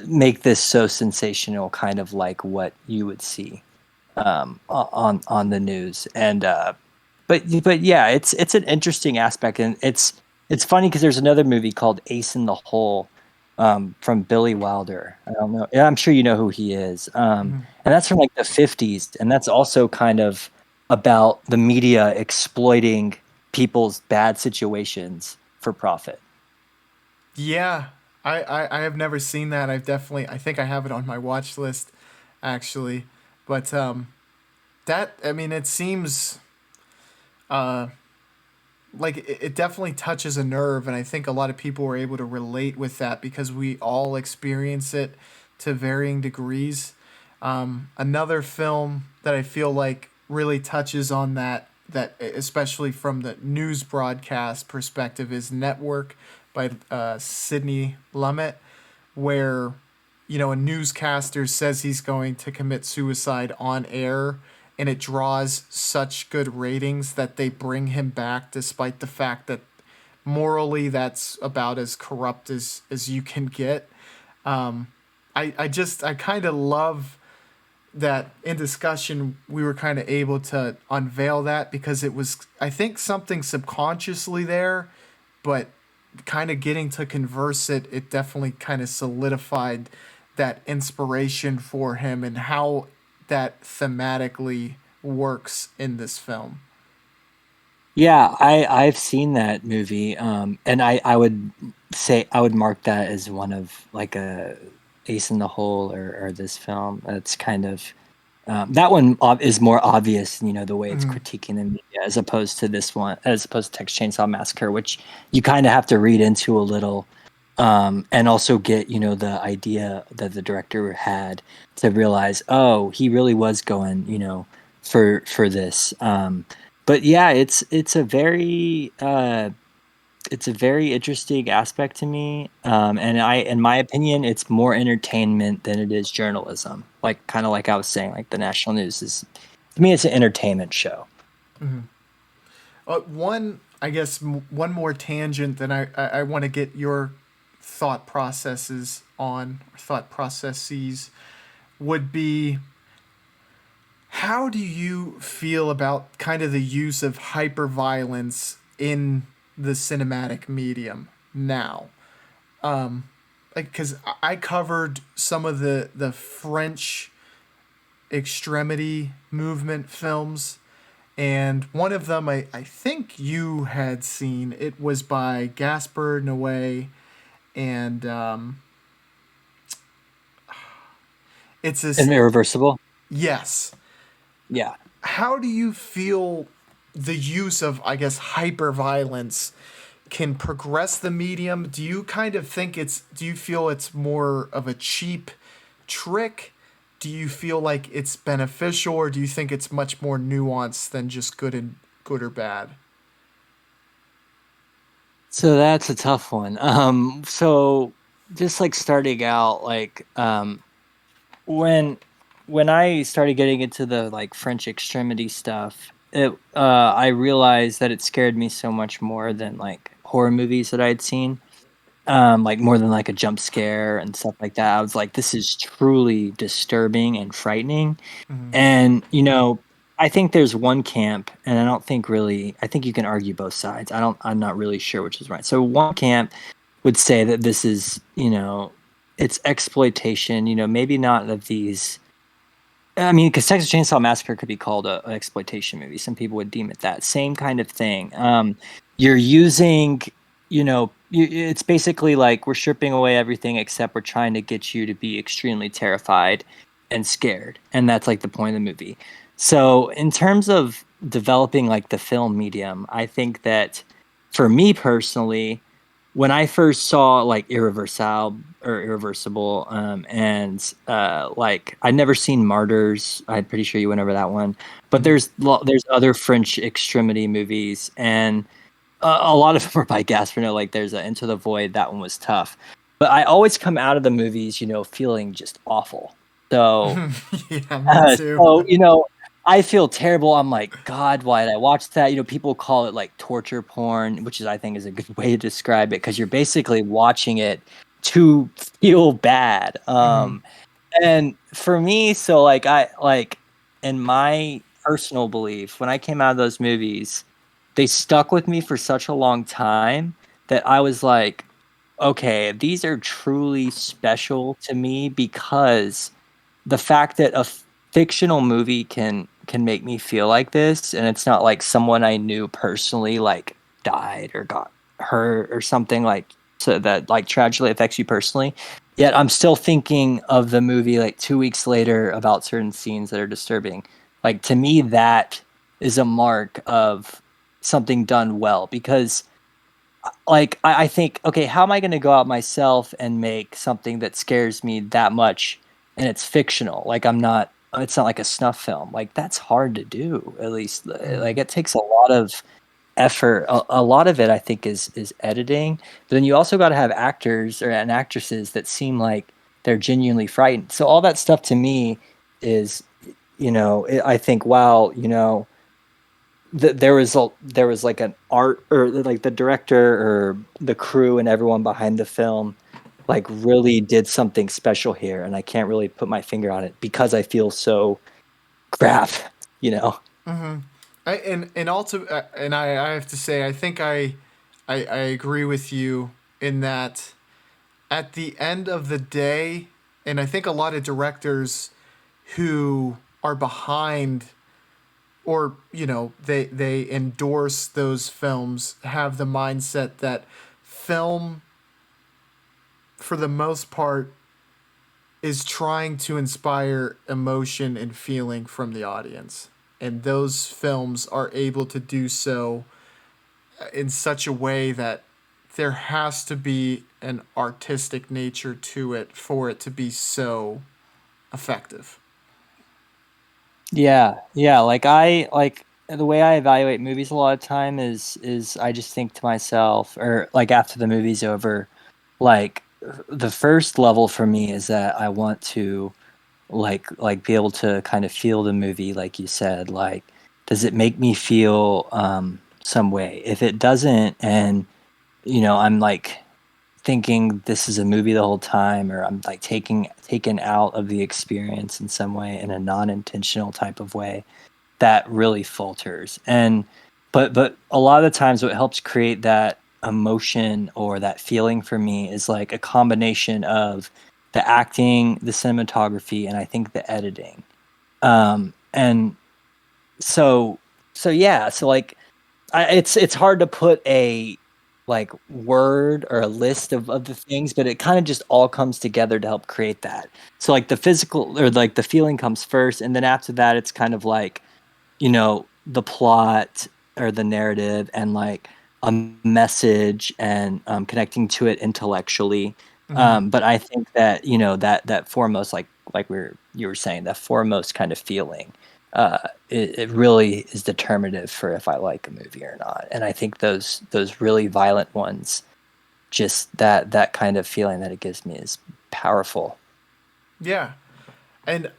make this so sensational, kind of like what you would see on the news. And but yeah, it's an interesting aspect, and it's funny because there's another movie called Ace in the Hole, from Billy Wilder. I don't know. Yeah, I'm sure you know who he is. mm-hmm. And that's from like the 50s, and that's also kind of about the media exploiting people's bad situations for profit. Yeah, I have never seen that. I think I have it on my watch list, actually. But that, I mean, it seems like it definitely touches a nerve, and I think a lot of people were able to relate with that because we all experience it to varying degrees. Another film that I feel like really touches on that especially from the news broadcast perspective, is Network by Sidney Lumet, where a newscaster says he's going to commit suicide on air, and it draws such good ratings that they bring him back despite the fact that morally that's about as corrupt as you can get. I kind of love that in discussion we were kind of able to unveil that, because it was, I think, something subconsciously there, but kind of getting to converse it definitely kind of solidified that inspiration for him and how that thematically works in this film. Yeah, I've seen that movie, and I would say I would mark that as one of like a Ace in the Hole or this film. It's kind of that one is more obvious, the way it's Mm-hmm. critiquing the media as opposed to this one, as opposed to Texas Chainsaw Massacre, which you kind of have to read into a little, and also get the idea that the director had to realize, oh, he really was going, for this. But yeah, it's a very interesting aspect to me. And in my opinion, it's more entertainment than it is journalism. Like kind of like I was saying, like the national news is to me, it's an entertainment show. Mm-hmm. One, I guess, one more tangent that I want to get your thought processes on, or thought processes, would be, how do you feel about kind of the use of hyperviolence in the cinematic medium now? Like, because I covered some of the French extremity movement films, and one of them I think you had seen. It was by Gaspar Noé, and it's And this. irreversible. Yes. Yeah. How do you feel the use of, I guess, hyper violence can progress the medium? Do you kind of think do you feel it's more of a cheap trick? Do you feel like it's beneficial, or do you think it's much more nuanced than just good or bad? So that's a tough one. So just like starting out, like when when I started getting into the like French extremity stuff, I realized that it scared me so much more than like horror movies that I'd seen. Like more than like a jump scare and stuff like that. I was like, this is truly disturbing and frightening. Mm-hmm. And I think there's one camp, and I don't think really. I think you can argue both sides. I'm not really sure which is right. So one camp would say that this is, it's exploitation. Maybe not of these. I mean, because Texas Chainsaw Massacre could be called an exploitation movie. Some people would deem it that. Same kind of thing. You're using, it's basically like we're stripping away everything except we're trying to get you to be extremely terrified and scared. And that's like the point of the movie. So, in terms of developing like the film medium, I think that for me personally, when I first saw like Irreversible, and like I'd never seen Martyrs. I'm pretty sure you went over that one, but Mm-hmm. there's other French extremity movies, and a lot of them are by Gaspar. Like there's a Into the Void. That one was tough, but I always come out of the movies, feeling just awful. So Yeah, me too. so, I feel terrible. I'm like, God, why did I watch that? People call it like torture porn, which is, I think, is a good way to describe it because you're basically watching it to feel bad. Mm-hmm. And for me, so like, in my personal belief, when I came out of those movies, they stuck with me for such a long time that I was like, okay, these are truly special to me because the fact that a fictional movie can make me feel like this, and it's not like someone I knew personally like died or got hurt or something like so that like tragically affects you personally. Yet I'm still thinking of the movie like 2 weeks later about certain scenes that are disturbing. Like to me, that is a mark of something done well because like I think, okay, how am I going to go out myself and make something that scares me that much and it's fictional? Like it's not like a snuff film. Like that's hard to do. At least Mm-hmm. like it takes a lot of effort. A lot of it I think is editing. But then you also got to have actors and actresses that seem like they're genuinely frightened. So all that stuff to me is, I think, wow, there was like an art, or like the director or the crew and everyone behind the film like really did something special here, and I can't really put my finger on it because I feel so crap, you know. And also, I have to say, I think I agree with you in that at the end of the day, and I think a lot of directors who are behind, or they endorse those films, have the mindset that film for the most part is trying to inspire emotion and feeling from the audience, and those films are able to do so in such a way that there has to be an artistic nature to it for it to be so effective. Yeah, like like the way I evaluate movies a lot of time is I just think to myself, or like after the movie's over, like the first level for me is that I want to like be able to kind of feel the movie, like you said. Like, does it make me feel some way? If it doesn't, and I'm like thinking this is a movie the whole time, or I'm like taken out of the experience in some way, in a non-intentional type of way, that really falters. And but a lot of the times what helps create that emotion or that feeling for me is like a combination of the acting, the cinematography, and I think the editing. And so yeah, so like it's hard to put a like word or a list of the things, but it kind of just all comes together to help create that. So like the physical, or like the feeling comes first, and then after that it's kind of like, the plot or the narrative, and like a message, and connecting to it intellectually. But I think that, that foremost, like you were saying, that foremost kind of feeling, it really is determinative for if I like a movie or not. And I think those really violent ones, just that kind of feeling that it gives me is powerful. Yeah, and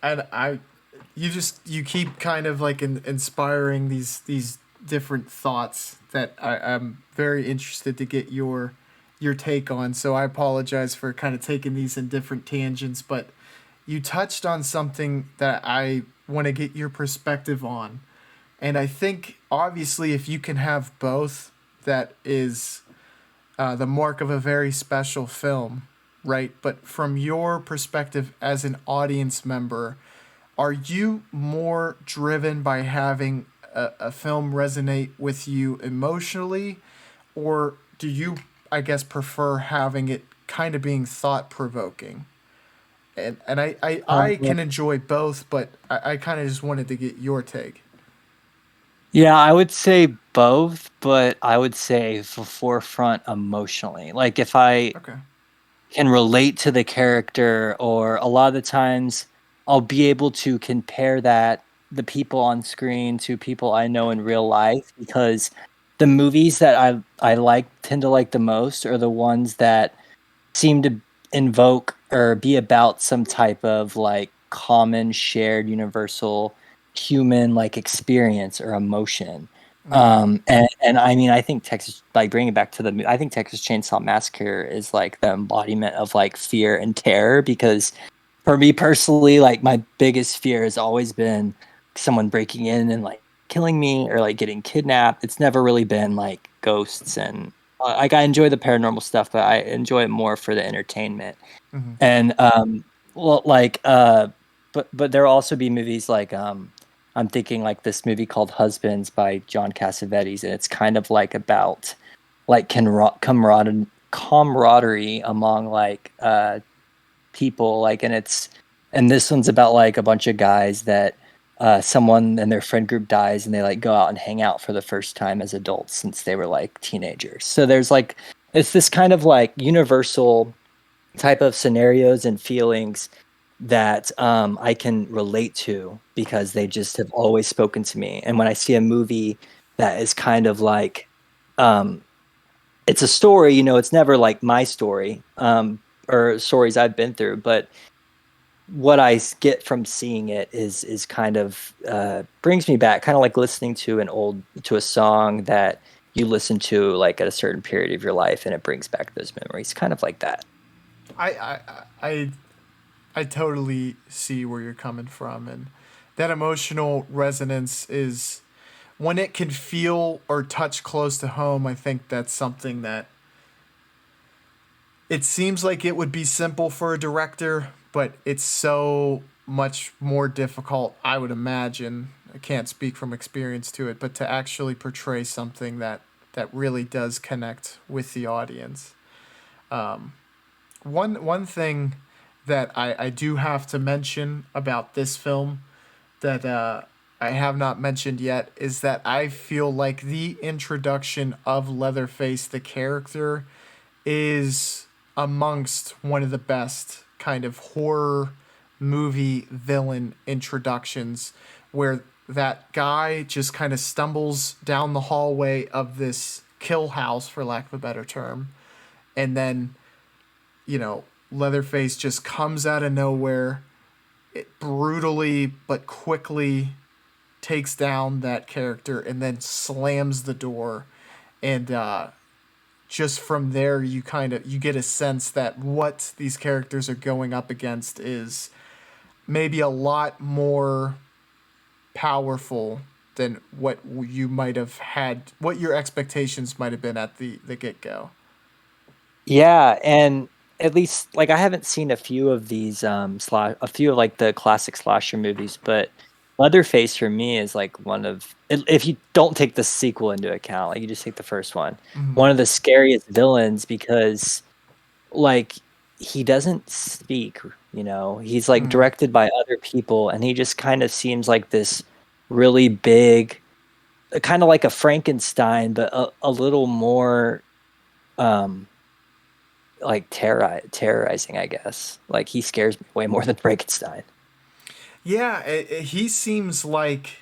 you keep kind of like inspiring these different thoughts that I'm very interested to get your take on. So I apologize for kind of taking these in different tangents, but you touched on something that I want to get your perspective on. And I think obviously if you can have both, that is the mark of a very special film, right? But from your perspective as an audience member, are you more driven by having a film resonate with you emotionally, or do you, I guess, prefer having it kind of being thought provoking? And I Um, can enjoy both, but I kind of just wanted to get your take. Yeah, I would say both, but I would say the forefront emotionally. Like if I Okay. can relate to the character, or a lot of the times I'll be able to compare that the people on screen to people I know in real life, because the movies that I like tend to like the most are the ones that seem to invoke or be about some type of like common shared universal human like experience or emotion. And I mean, I think Texas, like bringing it back to I think Texas Chainsaw Massacre is like the embodiment of like fear and terror, because for me personally, like my biggest fear has always been someone breaking in and like killing me, or like getting kidnapped. It's never really been like ghosts, and like I enjoy the paranormal stuff, but I enjoy it more for the entertainment. And well, like but there'll also be movies like I'm thinking like this movie called Husbands by John Cassavetes, and it's kind of like about like camaraderie among like people, like, and this one's about like a bunch of guys that someone in their friend group dies, and they like go out and hang out for the first time as adults since they were like teenagers. So there's like, it's this kind of like universal type of scenarios and feelings that I can relate to, because they just have always spoken to me. And when I see a movie that is kind of like, um, it's a story, it's never like my story, or stories I've been through, but what I get from seeing it is kind of brings me back, kind of like listening to a song that you listen to like at a certain period of your life, and it brings back those memories, kind of like that. I I I I totally see where you're coming from, and that emotional resonance is when it can feel or touch close to home. I think that's something that it seems like it would be simple for a director, but it's so much more difficult, I would imagine. I can't speak from experience to it, but to actually portray something that really does connect with the audience. One thing that I do have to mention about this film that I have not mentioned yet is that I feel like the introduction of Leatherface, the character, is amongst one of the best kind of horror movie villain introductions, where that guy just kind of stumbles down the hallway of this kill house, for lack of a better term, and then, you know, Leatherface just comes out of nowhere, it brutally but quickly takes down that character and then slams the door. And just from there, you get a sense that what these characters are going up against is maybe a lot more powerful than what you might have had, what your expectations might have been at the get go. Yeah, and at least like I haven't seen a few of these a few of like the classic slasher movies, but Leatherface for me is like one of if you don't take the sequel into account, like you just take the first one of the scariest villains because like he doesn't speak, you know. He's like directed by other people and he just kind of seems like this really big kind of like a Frankenstein but a little more um like terrorizing, I guess. Like he scares me way more than Frankenstein. Yeah, he seems like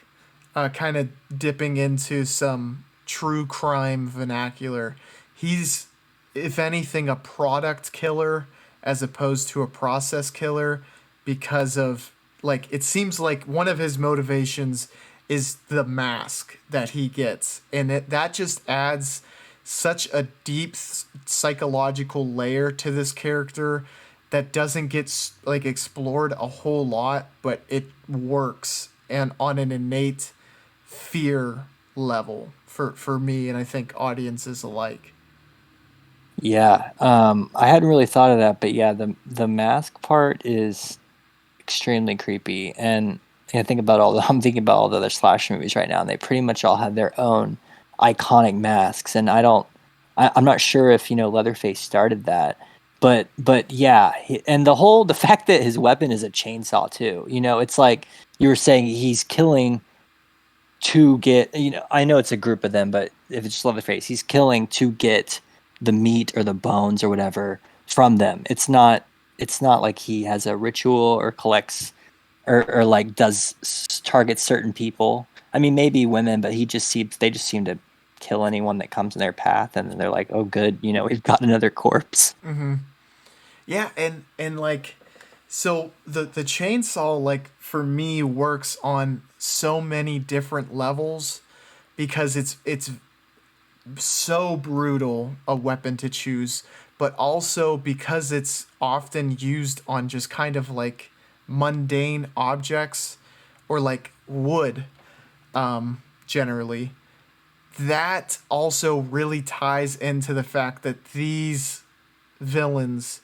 kind of dipping into some true crime vernacular. He's, if anything, a product killer as opposed to a process killer because of, like, it seems like one of his motivations is the mask that he gets. And that just adds such a deep psychological layer to this character that doesn't get like explored a whole lot, but it works and on an innate fear level for me and I think audiences alike. Yeah, I hadn't really thought of that, but yeah, the mask part is extremely creepy. And I think about all the I'm thinking about all the other slasher movies right now, and they pretty much all have their own iconic masks. And I'm not sure if you know Leatherface started that, but yeah, and the fact that his weapon is a chainsaw too. You know, it's like you were saying he's killing to get, you know, I know it's a group of them, but if it's just Leatherface, he's killing to get the meat or the bones or whatever from them. It's not like he has a ritual or collects or like does target certain people. I mean, maybe women, but they just seem to kill anyone that comes in their path, and then they're like, oh, good, you know, we've got another corpse. Yeah, and like, so the chainsaw, like, for me works on so many different levels because it's so brutal a weapon to choose, but also because it's often used on just kind of like mundane objects or like wood, generally. That also really ties into the fact that these villains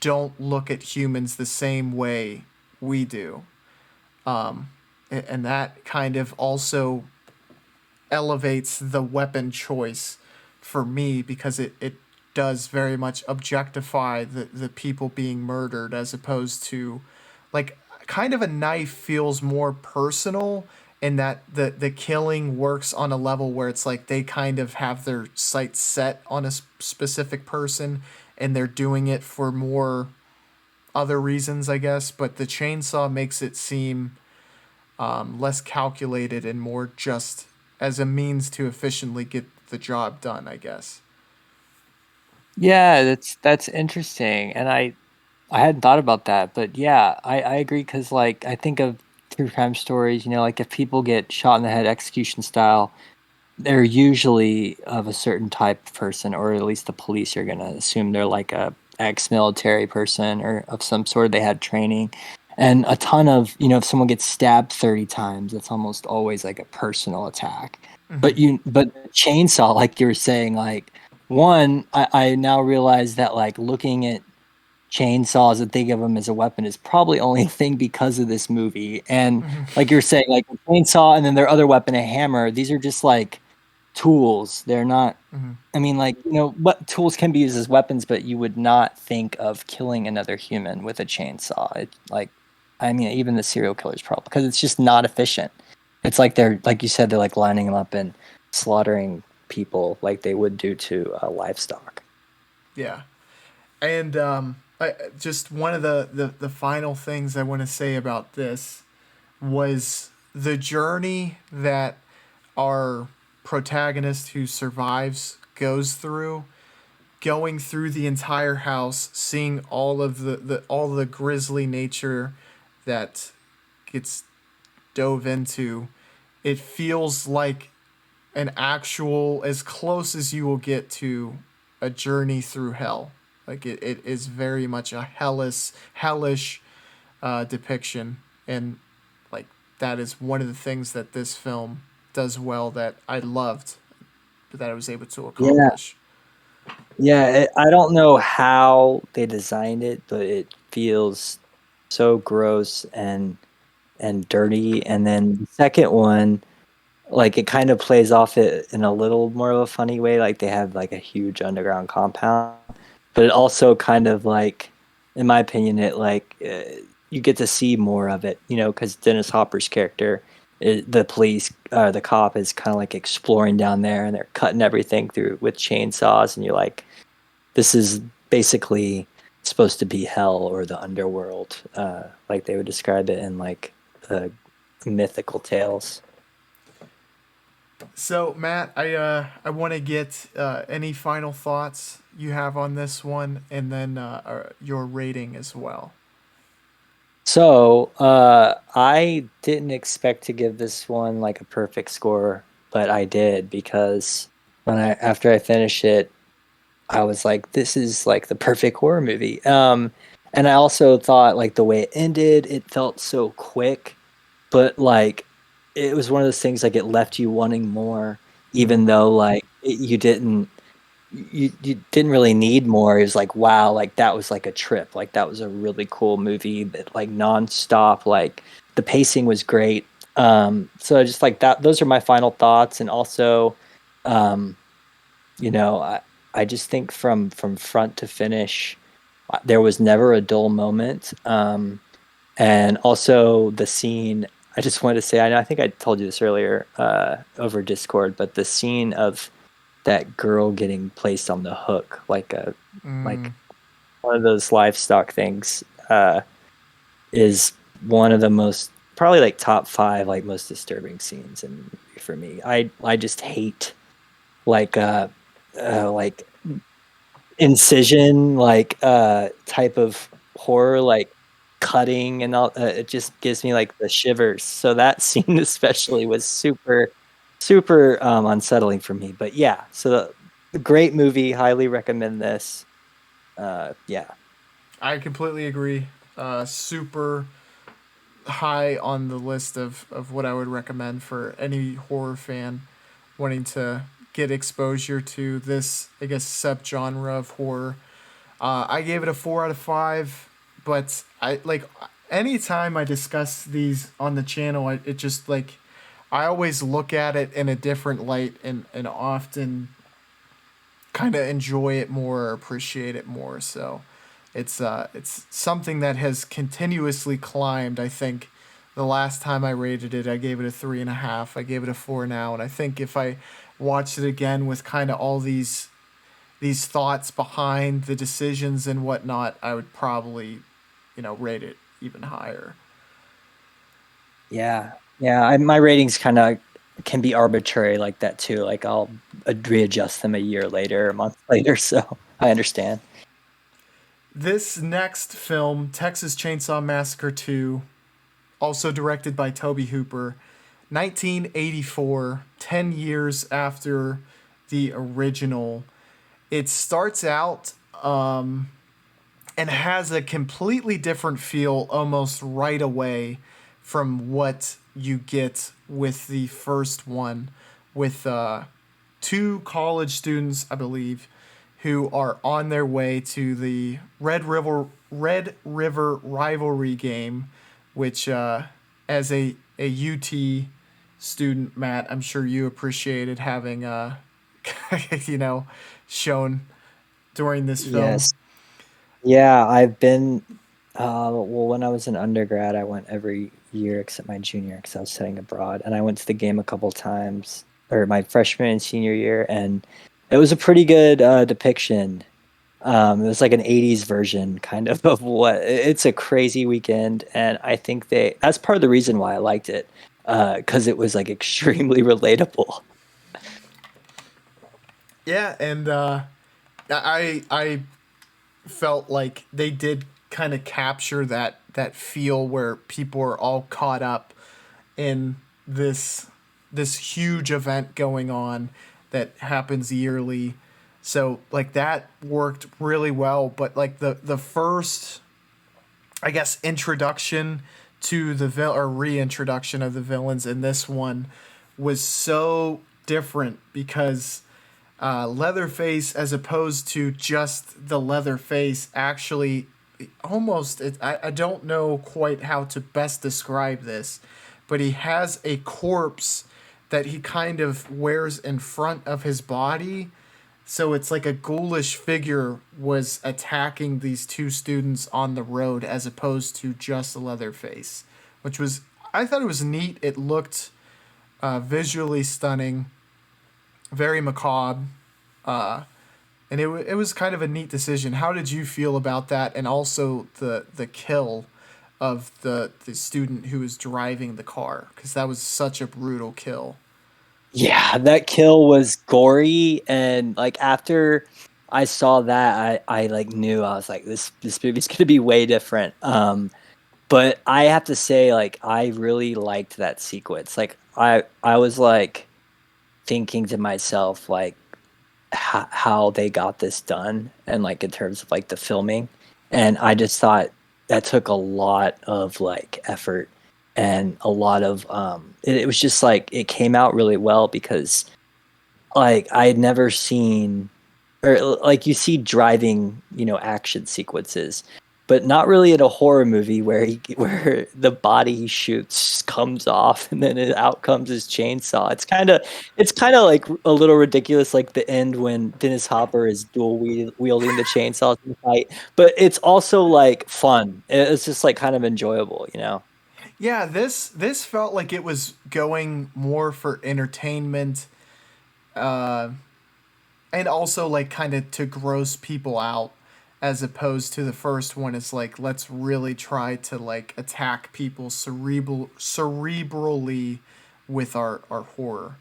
don't look at humans the same way we do. And that kind of also elevates the weapon choice for me because it does very much objectify the people being murdered as opposed to, like, kind of a knife feels more personal in that the killing works on a level where it's like they kind of have their sights set on a specific person and they're doing it for more other reasons, I guess. But the chainsaw makes it seem less calculated and more just as a means to efficiently get the job done, I guess. Yeah, that's interesting, and I hadn't thought about that, but yeah, I agree because like I think of true crime stories, you know, like if people get shot in the head execution style, they're usually of a certain type of person, or at least the police are gonna assume they're like a ex-military person or of some sort. They had training, and a ton of if someone gets stabbed 30 times, it's almost always like a personal attack. But chainsaw, like you were saying, like one, I now realize that like looking at chainsaws and think of them as a weapon is probably only a thing because of this movie. And like you're saying, like a chainsaw and then their other weapon, a hammer, these are just like tools. They're not, I mean, like, what tools can be used as weapons, but you would not think of killing another human with a chainsaw. I mean, even the serial killers probably, because it's just not efficient. It's like they're, like you said, they're like lining them up and slaughtering people like they would do to livestock. Yeah. And just one of the final things I want to say about this was the journey that our protagonist who survives goes through, going through the entire house, seeing all of the grisly nature that gets dove into. It feels like an actual, as close as you will get to a journey through hell. Like it is very much a hellish depiction, and like that is one of the things that this film does well that I loved that I was able to Yeah. accomplish. Yeah, I don't know how they designed it, but it feels so gross and dirty. And then the second one, like it kind of plays off it in a little more of a funny way. Like they have like a huge underground compound, but it also kind of like, in my opinion, it like you get to see more of it, because Dennis Hopper's character, the police, the cop, is kind of like exploring down there, and they're cutting everything through with chainsaws, and you're like, this is basically supposed to be hell or the underworld, like they would describe it in like the mythical tales. So Matt, I want to get any final thoughts you have on this one, and then your rating as well. So, I didn't expect to give this one like a perfect score, but I did because after I finished it, I was like, this is like the perfect horror movie. And I also thought like the way it ended, it felt so quick, but like it was one of those things like it left you wanting more, even though like you didn't really need more. It was like, wow, like that was like a trip. Like that was a really cool movie that like nonstop, like the pacing was great. So I just like that, those are my final thoughts. And also, um, you know, I just think from front to finish, there was never a dull moment. And also the scene, I just wanted to say, I know I think I told you this earlier over Discord, but the scene of that girl getting placed on the hook, like one of those livestock things, is one of the most, probably like top five like most disturbing scenes in the movie for me. I just hate like like incision, like type of horror, like cutting and all. It just gives me like the shivers. So that scene especially was super unsettling for me. But yeah, so the great movie, highly recommend this. Yeah. I completely agree. Super high on the list of what I would recommend for any horror fan wanting to get exposure to this, I guess, subgenre of horror. I gave it a 4 out of 5, but I like anytime I discuss these on the channel, it just like I always look at it in a different light and often kind of enjoy it more or appreciate it more. So it's something that has continuously climbed. I think the last time I rated it, I gave it a 3.5. I gave it a 4 now, and I think if I watched it again with kind of all these thoughts behind the decisions and whatnot, I would probably, rate it even higher. Yeah. Yeah. My ratings kind of can be arbitrary like that too. Like I'll readjust them a year later, a month later. So I understand. This next film, Texas Chainsaw Massacre 2, also directed by Tobe Hooper, 1984, 10 years after the original. It starts out and has a completely different feel almost right away from what you get with the first one, with two college students, I believe, who are on their way to the Red River rivalry game, which as a UT student, Matt, I'm sure you appreciated having you know shown during this film. Yes. Yeah, I've been well, when I was in undergrad, I went every year except my junior because I was studying abroad, and I went to the game a couple times, or my freshman and senior year, and it was a pretty good depiction. It was like an 80s version kind of what it's a crazy weekend, and I think that's part of the reason why I liked it, because it was like extremely relatable. Yeah, and I felt like they did kind of capture that feel where people are all caught up in this huge event going on that happens yearly. So like that worked really well, but like the first, I guess, introduction to the or reintroduction of the villains in this one was so different because Leatherface, as opposed to just the Leatherface, actually almost I don't know quite how to best describe this, but he has a corpse that he kind of wears in front of his body, so it's like a ghoulish figure was attacking these two students on the road as opposed to just a Leatherface, which was, I thought it was neat. It looked visually stunning, very macabre, and it was kind of a neat decision. How did you feel about that, and also the kill of the student who was driving the car? Because that was such a brutal kill. Yeah, that kill was gory, and like after I saw that, I like knew I was like this movie's gonna be way different. But I have to say, like I really liked that sequence. Like I was like thinking to myself like how they got this done, and like in terms of like the filming, and I just thought that took a lot of like effort and a lot of it was just like it came out really well because like I had never seen, or like you see driving, action sequences, but not really in a horror movie where where the body he shoots comes off and then out comes his chainsaw. It's kind of like a little ridiculous, like the end when Dennis Hopper is dual wielding the chainsaws in the fight, but it's also like fun. It's just like kind of enjoyable. Yeah, this felt like it was going more for entertainment, uh, and also like kind of to gross people out, as opposed to the first one is like, let's really try to like attack people cerebrally with our horror.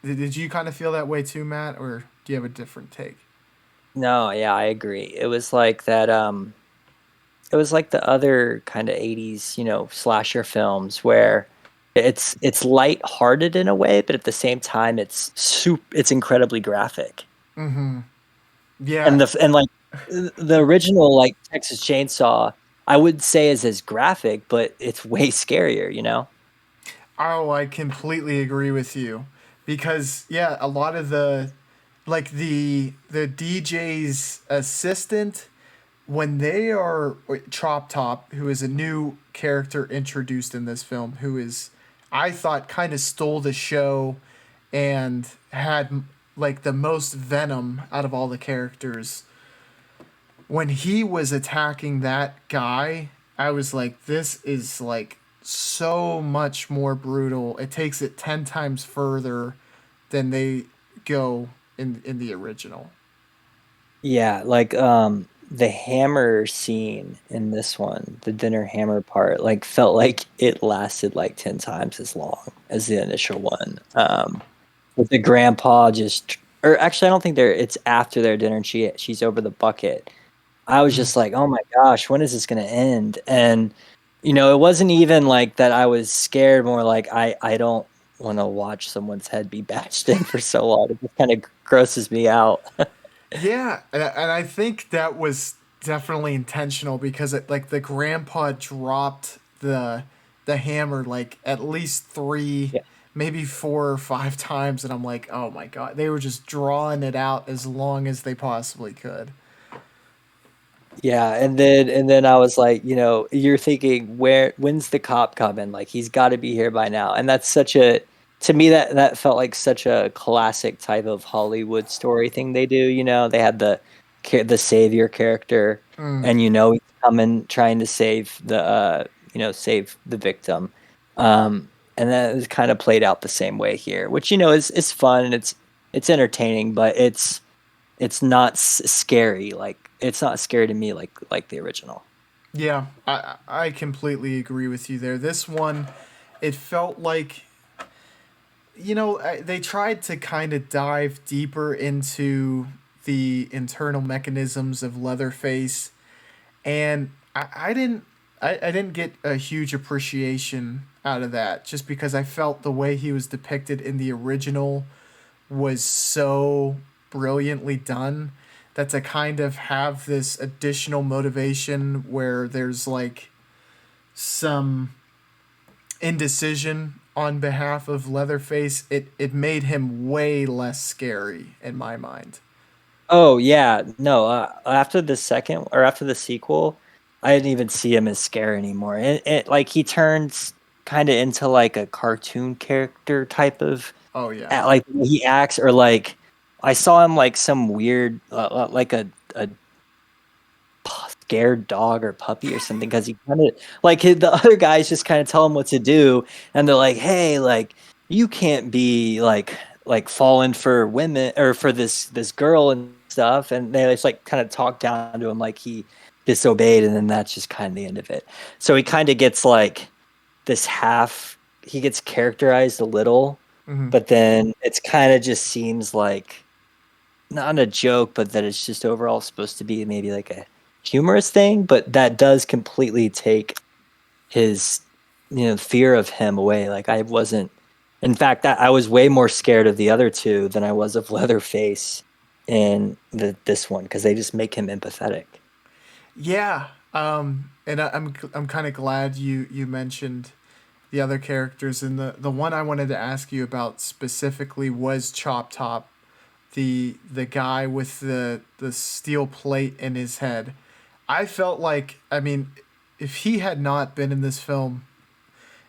Did you kind of feel that way too, Matt, or do you have a different take? No, yeah, I agree. It was like that. It was like the other kind of 80s, slasher films where it's light-hearted in a way, but at the same time it's incredibly graphic. Yeah. And like the original like Texas Chainsaw, I would say is as graphic, but it's way scarier. Oh, I completely agree with you, because yeah, a lot of the DJ's assistant, when they are Chop Top, who is a new character introduced in this film, who is, I thought, kind of stole the show and had like the most venom out of all the characters. When he was attacking that guy, I was like, this is like so much more brutal. It takes it 10 times further than they go in the original. Yeah, like the hammer scene in this one, the dinner hammer part, like felt like it lasted like 10 times as long as the initial one. With the grandpa just, or actually I don't think it's after their dinner and she's over the bucket, I was Mm. just like, "Oh my gosh, when is this gonna end?" And, it wasn't even like that I was scared, more like I don't wanna watch someone's head be bashed in for so long. It just kinda grosses me out. Yeah, and I think that was definitely intentional because like the grandpa dropped the hammer like at least three, Yeah. maybe 4 or 5 times, and I'm like, oh my god, they were just drawing it out as long as they possibly could. Yeah, and then I was like, you're thinking, when's the cop coming? Like he's got to be here by now. And that's such a to me that felt like such a classic type of Hollywood story thing they do, They had the savior character Mm. and he's coming trying to save the victim. And then it's kind of played out the same way here, which is fun and it's entertaining, but it's not scary. Like it's not scary to me like the original. Yeah, I completely agree with you there. This one, it felt like they tried to kind of dive deeper into the internal mechanisms of Leatherface, and I didn't get a huge appreciation out of that just because I felt the way he was depicted in the original was so brilliantly done that to kind of have this additional motivation where there's like some indecision on behalf of Leatherface, it made him way less scary in my mind. Oh yeah, no. After the second or after the sequel, I didn't even see him as scary anymore. Like he turns kind of into like a cartoon character type of, Oh yeah. like the way he acts, or like I saw him like some weird, like a scared dog or puppy or something, because he kind of like the other guys just kind of tell him what to do, and they're like, hey, like you can't be like falling for women or for this girl and stuff, and they just like kind of talk down to him like he disobeyed, and then that's just kind of the end of it. So he kind of gets like this half he gets characterized a little, Hmm. but then it's kind of just seems like not a joke, but that it's just overall supposed to be maybe like a humorous thing, but that does completely take his fear of him away. Like I wasn't in fact I was way more scared of the other two than I was of Leatherface in this one, because they just make him empathetic. Yeah. And I'm kind of glad you mentioned the other characters, and the one I wanted to ask you about specifically was Chop Top, the guy with the steel plate in his head. I felt like, I mean, if he had not been in this film,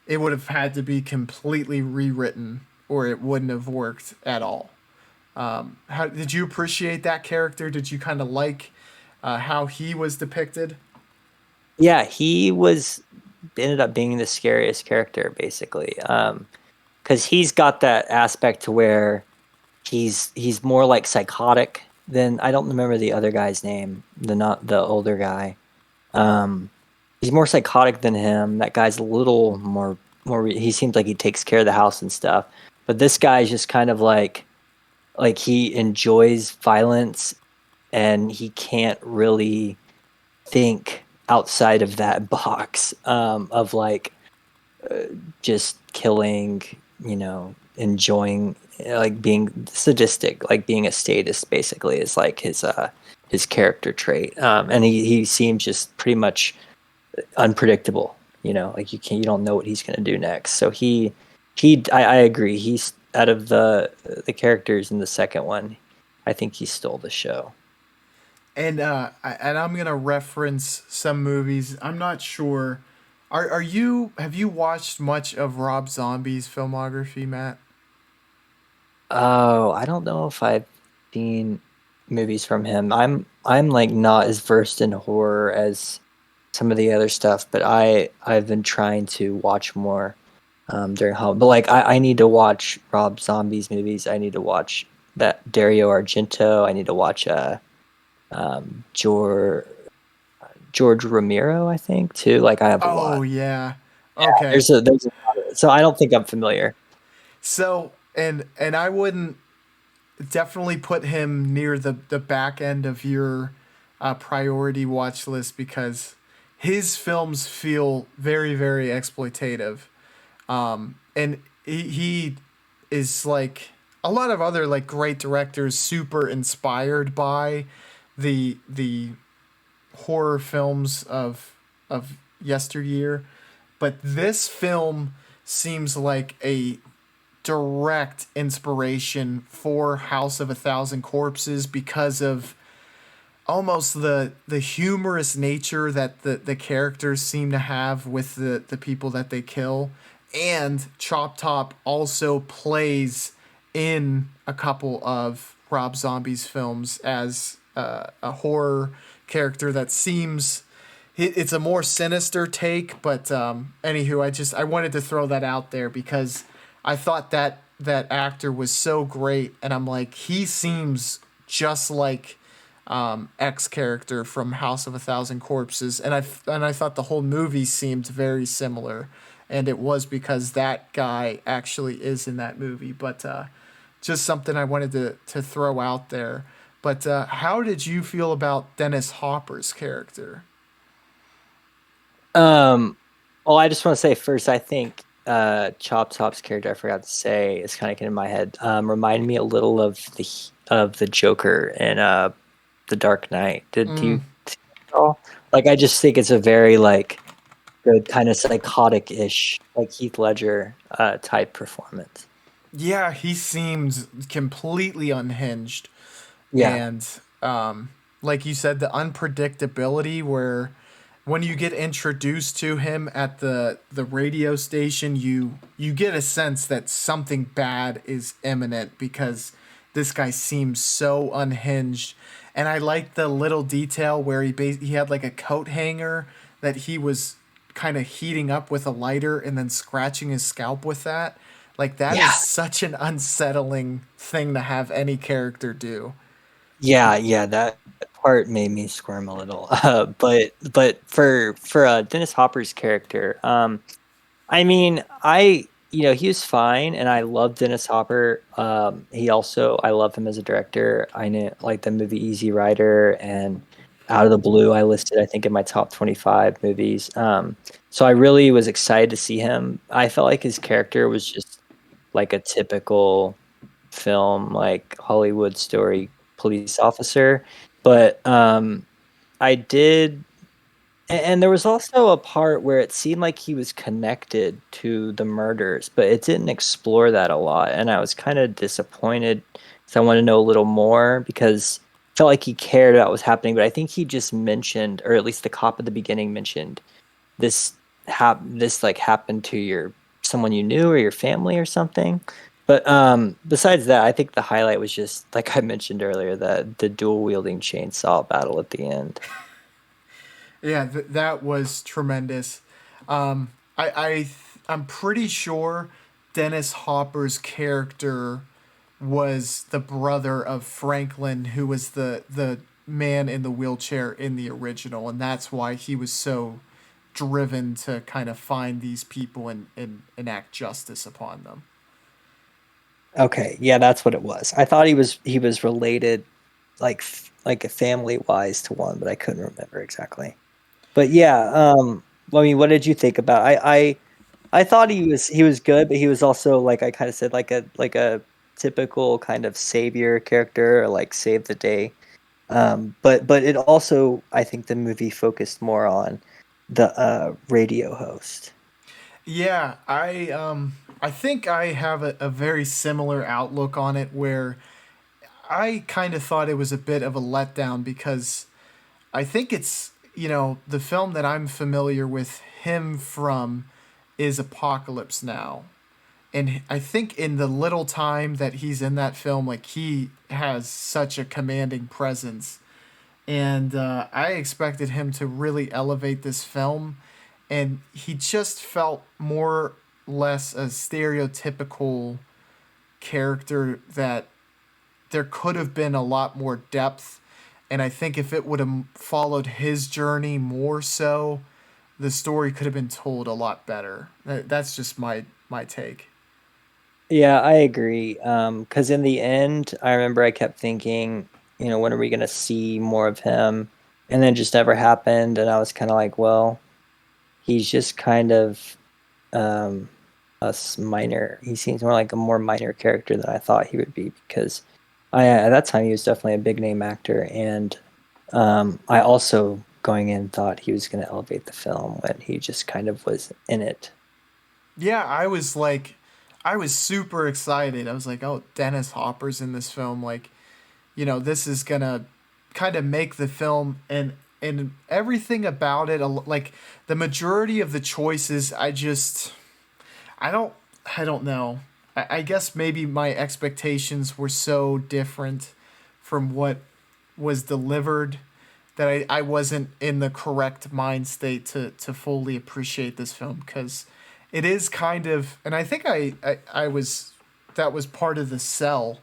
it would have had to be completely rewritten or it wouldn't have worked at all. How did you appreciate that character? Did you kind of like how he was depicted? Yeah, he was ended up being the scariest character basically. Because he's got that aspect to where he's more like psychotic than, I don't remember the other guy's name, the not the older guy. Um, he's more psychotic than him. That guy's a little more. He seems like he takes care of the house and stuff. But this guy's just kind of like he enjoys violence, and he can't really think outside of that box, of like just killing, enjoying, like being sadistic, like being a statist basically is like his character trait. And he seems just pretty much unpredictable, like you don't know what he's going to do next. So I agree. He's out of the characters in the second one, I think he stole the show. And I'm gonna reference some movies. I'm not sure. Are you have you watched much of Rob Zombie's filmography, Matt? Oh, I don't know if I've seen movies from him. I'm like not as versed in horror as some of the other stuff, but I've been trying to watch more during home. But like I need to watch Rob Zombie's movies. I need to watch that Dario Argento. I need to watch George Romero, I think, too. Like I have a Oh lot. yeah. Yeah, Okay. there's a lot. So I don't think I'm familiar. So and I wouldn't definitely put him near the back end of your priority watch list because his films feel very, very exploitative. And he is like a lot of other like great directors super inspired by the horror films of yesteryear, but this film seems like a direct inspiration for House of a Thousand Corpses because of almost the humorous nature that the characters seem to have with the people that they kill. And Chop Top also plays in a couple of Rob Zombie's films as a horror character that seems it's a more sinister take. But anywho, I wanted to throw that out there because I thought that actor was so great, and I'm like, he seems just like X character from House of a Thousand Corpses, and I thought the whole movie seemed very similar, and it was because that guy actually is in that movie. But just something I wanted to throw out there. But how did you feel about Dennis Hopper's character? Um, well, I just want to say first, I think Chop Top's character, I forgot to say, is kind of getting in my head. Reminded me a little of the Joker in the Dark Knight. Did Mm, you see that at all? Like, I just think it's a very like good kind of psychotic-ish, like Heath Ledger type performance. yeah, he seems completely unhinged, Yeah, and like you said, the unpredictability where when you get introduced to him at the radio station, you get a sense that something bad is imminent because this guy seems so unhinged. And I like the little detail where he had like a coat hanger that he was kind of heating up with a lighter and then scratching his scalp with that. Like that is yeah, such an unsettling thing to have any character do. yeah. That part made me squirm a little. But for Dennis Hopper's character, I mean, he was fine, and I love Dennis Hopper. He also, I love him as a director. I know, like the movie Easy Rider and Out of the Blue. I listed, I think, in my top 25 movies. So I really was excited to see him. I felt like his character was just like a typical film, like Hollywood story police officer. But I did and there was also a part where it seemed like he was connected to the murders, but it didn't explore that a lot, and I was kind of disappointed because I want to know a little more because I felt like he cared about what was happening, but I think he just mentioned, or at least the cop at the beginning mentioned this this like happened to your someone you knew or your family or something. But besides that, I think the highlight was just like I mentioned earlier, the dual wielding chainsaw battle at the end. Yeah, that was tremendous. I'm pretty sure Dennis Hopper's character was the brother of Franklin, who was the man in the wheelchair in the original, and that's why he was so driven to kind of find these people and enact justice upon them. Okay, yeah, that's what it was. I thought he was related, like a family wise to one, but I couldn't remember exactly. But yeah, I mean, what did you think about? I thought he was good, but he was also like I kind of said like a typical kind of savior character or like save the day. But it also I think the movie focused more on the radio host. Yeah, I think I have a very similar outlook on it where I kind of thought it was a bit of a letdown because I think it's, the film that I'm familiar with him from is Apocalypse Now. And I think in the little time that he's in that film, like he has such a commanding presence. And I expected him to really elevate this film. And he just felt more less a stereotypical character that there could have been a lot more depth. And I think if it would have followed his journey more so, the story could have been told a lot better. That's just my take. Yeah, I agree. Because in the end, I remember I kept thinking, when are we gonna see more of him? and then just never happened. And I was kind of like, well, he's just kind of um, minor. He seems more like a more minor character than I thought he would be because at that time he was definitely a big name actor, and I also going in thought he was going to elevate the film when he just kind of was in it. Yeah, I was super excited. I was like, oh, Dennis Hopper's in this film. Like, this is gonna kind of make the film, and everything about it. Like the majority of the choices, I don't, I don't know. I guess maybe my expectations were so different from what was delivered that I wasn't in the correct mind state to fully appreciate this film because it is kind of, and I think I was, that was part of the sell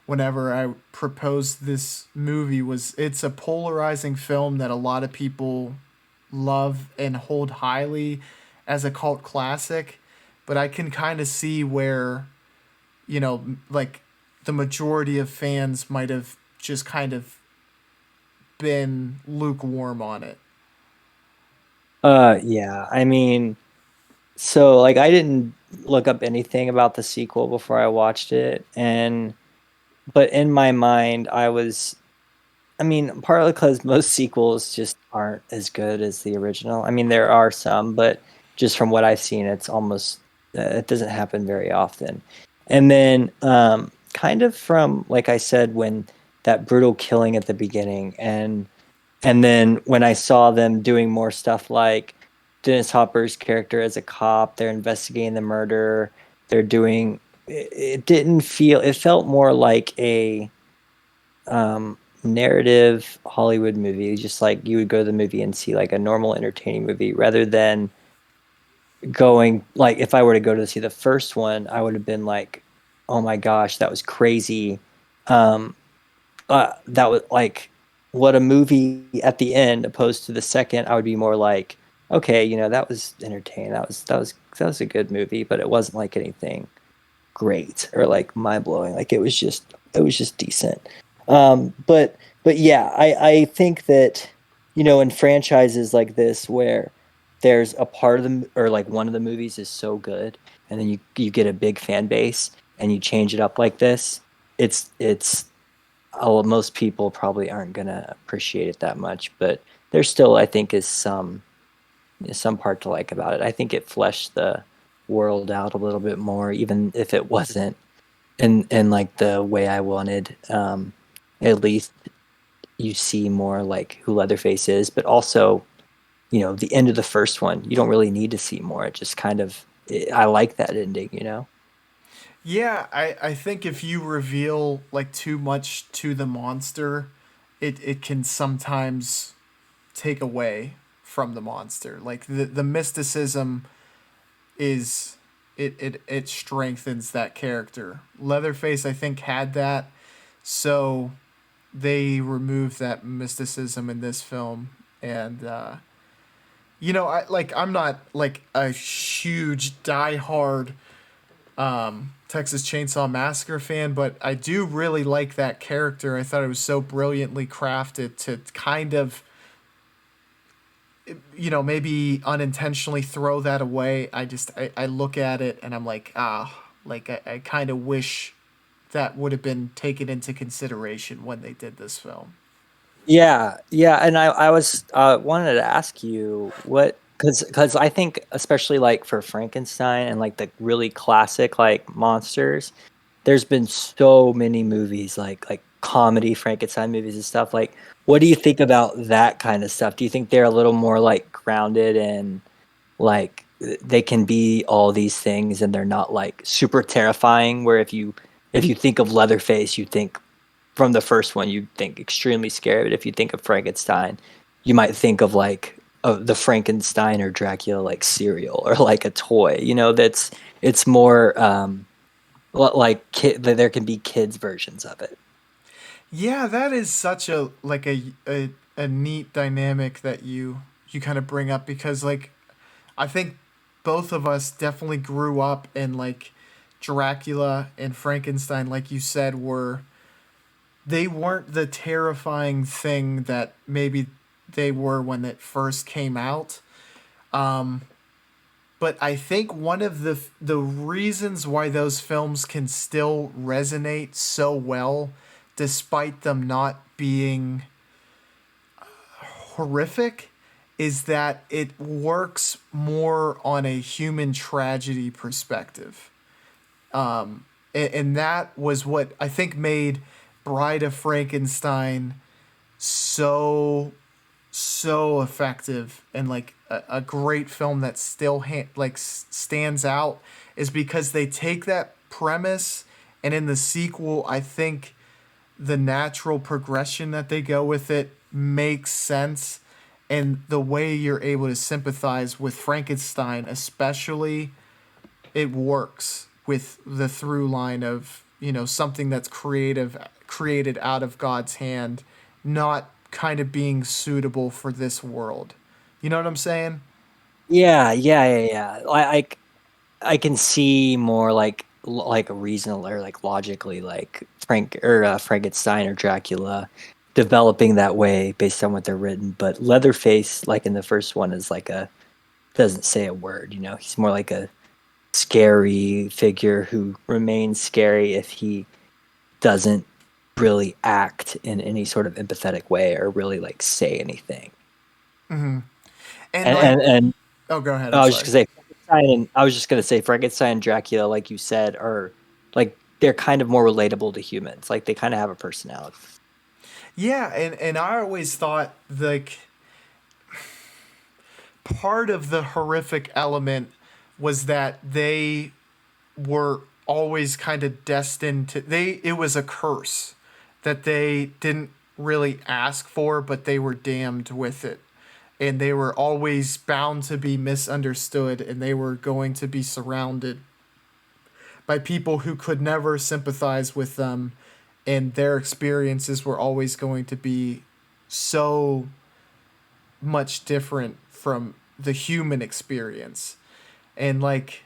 whenever I proposed this movie, was it's a polarizing film that a lot of people love and hold highly as a cult classic, but I can kind of see where, like the majority of fans might have just kind of been lukewarm on it. Yeah, I mean, so like I didn't look up anything about the sequel before I watched it, and but in my mind, I mean, partly because most sequels just aren't as good as the original. I mean, there are some, but just from what I've seen, it's almost it doesn't happen very often. And then, kind of from like I said, when that brutal killing at the beginning, and then when I saw them doing more stuff like Dennis Hopper's character as a cop, they're investigating the murder. They're doing it didn't feel it felt more like a narrative Hollywood movie, just like you would go to the movie and see like a normal entertaining movie rather than going like if I were to go to see the first one, I would have been like, "Oh my gosh, that was crazy." Um that was like what a movie at the end opposed to the second, I would be more like, "Okay, that was entertaining. That was a good movie, but it wasn't like anything great or like mind blowing. Like it was just decent. But yeah, I think that in franchises like this where there's a part of them or like one of the movies is so good, and then you get a big fan base and you change it up like this, it's most people probably aren't gonna appreciate it that much, but there still I think is some part to like about it. I think it fleshed the world out a little bit more, even if it wasn't in like the way I wanted. At least you see more like who Leatherface is, but also the end of the first one. You don't really need to see more. It just kind of I like that ending. Yeah, I think if you reveal like too much to the monster, it can sometimes take away from the monster. Like the mysticism is, it strengthens that character. Leatherface I think had that, so they removed that mysticism in this film. And I'm not like a huge diehard Texas Chainsaw Massacre fan, but I do really like that character. I thought it was so brilliantly crafted to kind of, maybe unintentionally throw that away. I look at it and I'm like, like I kind of wish that would have been taken into consideration when they did this film. Yeah, yeah, and I was wanted to ask you what because I think especially like for Frankenstein and like the really classic like monsters, there's been so many movies like comedy Frankenstein movies and stuff. Like, what do you think about that kind of stuff? Do you think they're a little more like grounded and like they can be all these things and they're not like super terrifying? Where if you think of Leatherface, you think from the first one, you think extremely scary. But if you think of Frankenstein, you might think of like the Frankenstein or Dracula like cereal or like a toy. That's it's more like there can be kids versions of it. Yeah, that is such a like a neat dynamic that you kind of bring up, because like I think both of us definitely grew up in like Dracula and Frankenstein, like you said, were, they weren't the terrifying thing that maybe they were when it first came out. But I think one of the reasons why those films can still resonate so well, despite them not being horrific, is that it works more on a human tragedy perspective. And that was what I think made Bride of Frankenstein so so effective and like a great film that still stands out, is because they take that premise, and in the sequel I think the natural progression that they go with it makes sense, and the way you're able to sympathize with Frankenstein especially, it works with the through line of, something that's created out of God's hand, not kind of being suitable for this world. You know what I'm saying? Yeah. I can see more like a reasonable or like logically like Frankenstein or Dracula developing that way based on what they're written, but Leatherface, like in the first one, is like a doesn't say a word. He's more like a scary figure who remains scary if he doesn't really act in any sort of empathetic way or really like say anything. And And like, and, and oh, go ahead. I'm I was just sorry. gonna say I was just gonna say Frankenstein and Dracula, like you said, are like they're kind of more relatable to humans. Like they kind of have a personality. Yeah, and I always thought like part of the horrific element was that they were always kind of destined to, it was a curse that they didn't really ask for, but they were damned with it, and they were always bound to be misunderstood, and they were going to be surrounded by people who could never sympathize with them, and their experiences were always going to be so much different from the human experience. And like,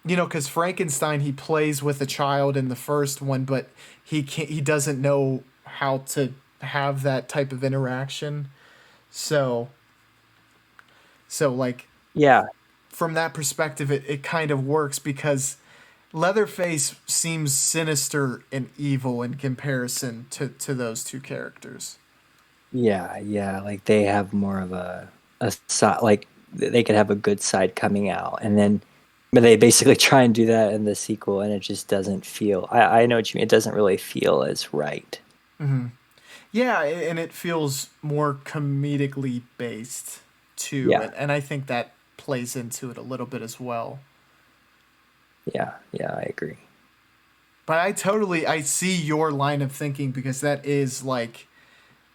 because Frankenstein, he plays with a child in the first one, but he doesn't know how to have that type of interaction. So like, Yeah, from that perspective, it kind of works because Leatherface seems sinister and evil in comparison to those two characters. yeah. Like they have more of a side, like they could have a good side coming out, and then but they basically try and do that in the sequel, and it just doesn't feel. I know what you mean. It doesn't really feel as right. Yeah, and it feels more comedically based too, Yeah, and I think that plays into it a little bit as well. yeah. I agree. But I see your line of thinking, because that is like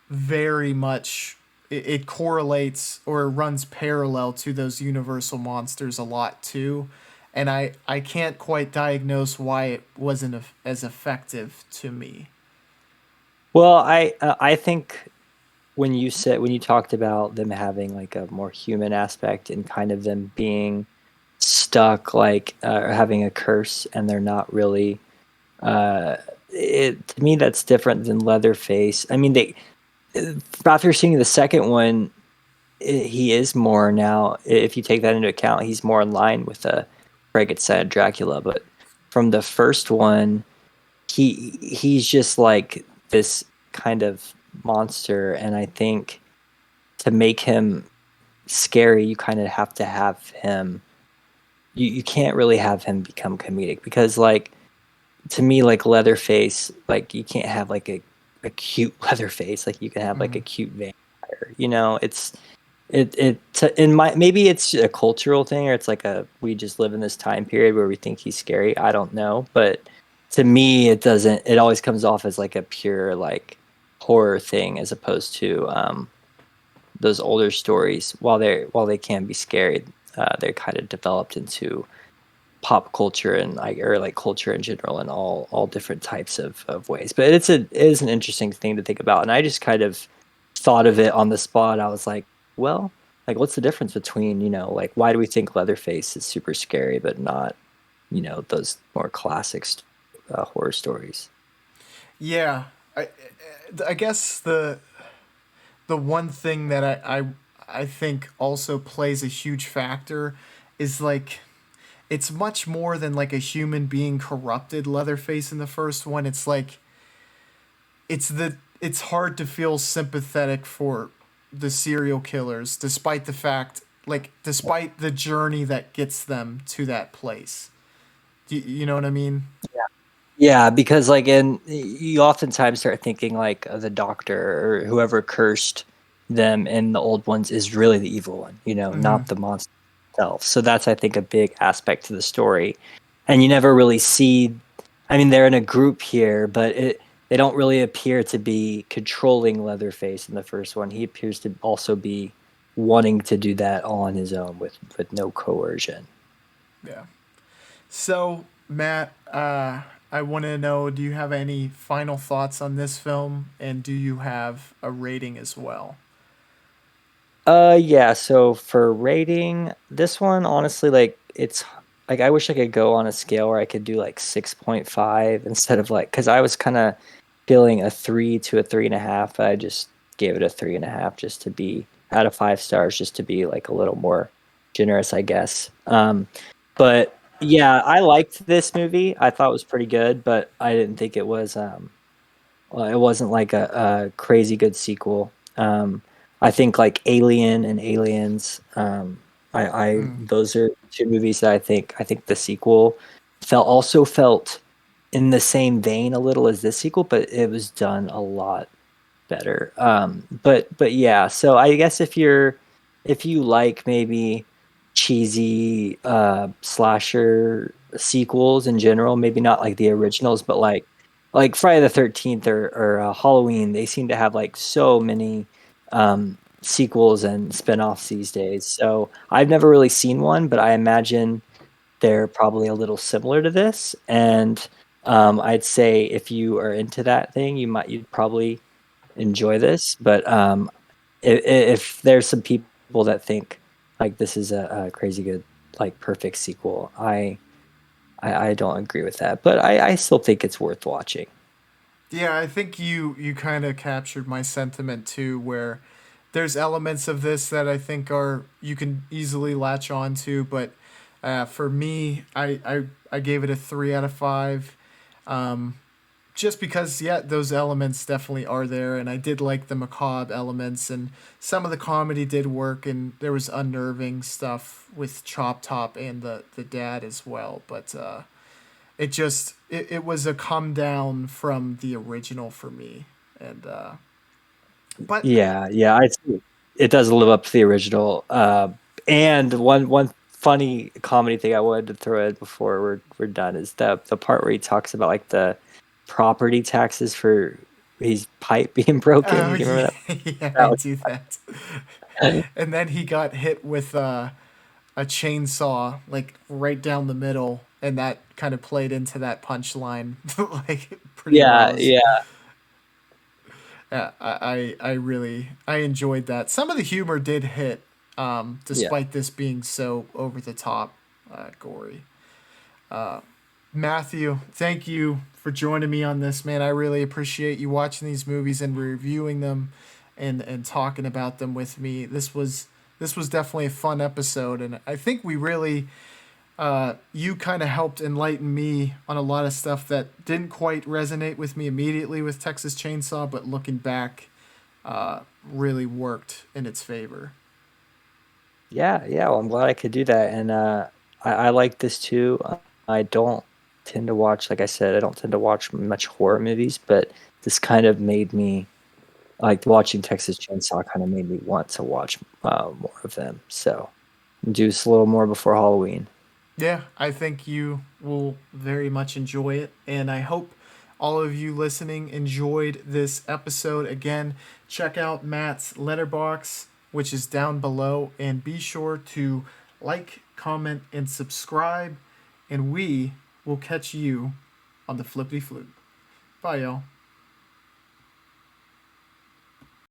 very much, it correlates or runs parallel to those universal monsters a lot too, and I can't quite diagnose why it wasn't as effective to me. Well, I think when you talked about them having like a more human aspect and kind of them being stuck like or having a curse and they're not really uh it to me that's different than Leatherface. I mean they after seeing the second one he is more now if you take that into account he's more in line with Frankenstein Dracula, but from the first one he's just like this kind of monster, and I think to make him scary you kind of have to have him you can't really have him become comedic because like to me like Leatherface like you can't have like a cute Leatherface like you can have like a cute vampire, it's in my maybe it's a cultural thing or it's like a we just live in this time period where we think he's scary, I don't know, but to me it doesn't, it always comes off as like a pure like horror thing as opposed to those older stories while they can be scary, they're kind of developed into pop culture and like or like culture in general in all different types of ways. But it is an interesting thing to think about, and I just kind of thought of it on the spot. I was like, well, like what's the difference between like why do we think Leatherface is super scary but not those more classic horror stories? Yeah, I guess the the one thing that I think also plays a huge factor is like it's much more than like a human being corrupted Leatherface in the first one. It's like it's hard to feel sympathetic for the serial killers despite the fact like despite the journey that gets them to that place. You know what I mean? Yeah, because like, and you oftentimes start thinking like the doctor or whoever cursed them in the old ones is really the evil one, not the monster itself. So that's, I think, a big aspect to the story. And you never really see, I mean, they're in a group here, but they don't really appear to be controlling Leatherface in the first one. He appears to also be wanting to do that all on his own with no coercion. Yeah. So, Matt, I want to know, do you have any final thoughts on this film, and do you have a rating as well? Yeah, so for rating, this one, honestly, like it's like I wish I could go on a scale where I could do like 6.5 instead of like, because I was kind of feeling a 3 to a 3.5. I just gave it a 3.5 just to be out of 5 stars, just to be like a little more generous, I guess. But yeah, I liked this movie. I thought it was pretty good, but I didn't think it was well, it wasn't like a crazy good sequel. I think like Alien and Aliens. I Mm. those are two movies that I think the sequel felt in the same vein a little as this sequel, but it was done a lot better. But yeah, so I guess if you like maybe cheesy slasher sequels in general, maybe not like the originals, but like Friday the 13th or Halloween, they seem to have like so many sequels and spin-offs these days. So I've never really seen one, but I imagine they're probably a little similar to this. And I'd say if you are into that thing, you'd probably enjoy this. But if there's some people that think like this is a crazy good, like perfect sequel, I don't agree with that. But I still think it's worth watching. Yeah, I think you kind of captured my sentiment too, where there's elements of this that I think are you can easily latch on to, but for me, I gave it a 3 out of 5. Um, just because yeah, those elements definitely are there, and I did like the macabre elements, and some of the comedy did work, and there was unnerving stuff with Chop Top and the dad as well, but it was a come down from the original for me, and but Yeah, I see. It does live up to the original. And one funny comedy thing I wanted to throw in before we're done is the part where he talks about like the property taxes for his pipe being broken. oh You remember yeah, yeah, that? I do that. And then he got hit with a chainsaw like right down the middle, and that kind of played into that punchline like pretty well. Yeah, yeah, Yeah, I really I enjoyed that. Some of the humor did hit, yeah. despite this being so over the top, gory. Matthew, thank you for joining me on this, man. I really appreciate you watching these movies and reviewing them, and talking about them with me. This was definitely a fun episode, and I think we really you kind of helped enlighten me on a lot of stuff that didn't quite resonate with me immediately with Texas Chainsaw, but looking back, really worked in its favor. Yeah. Well, I'm glad I could do that, and I like this too. I don't tend to watch, like I said, I don't tend to watch much horror movies, but this kind of made me like watching Texas Chainsaw. Kind of made me want to watch more of them. So do this a little more before Halloween. Yeah, I think you will very much enjoy it, and I hope all of you listening enjoyed this episode. Again, check out Matt's letterbox, which is down below, and be sure to like, comment, and subscribe. And we will catch you on the flippity flute. Bye, y'all.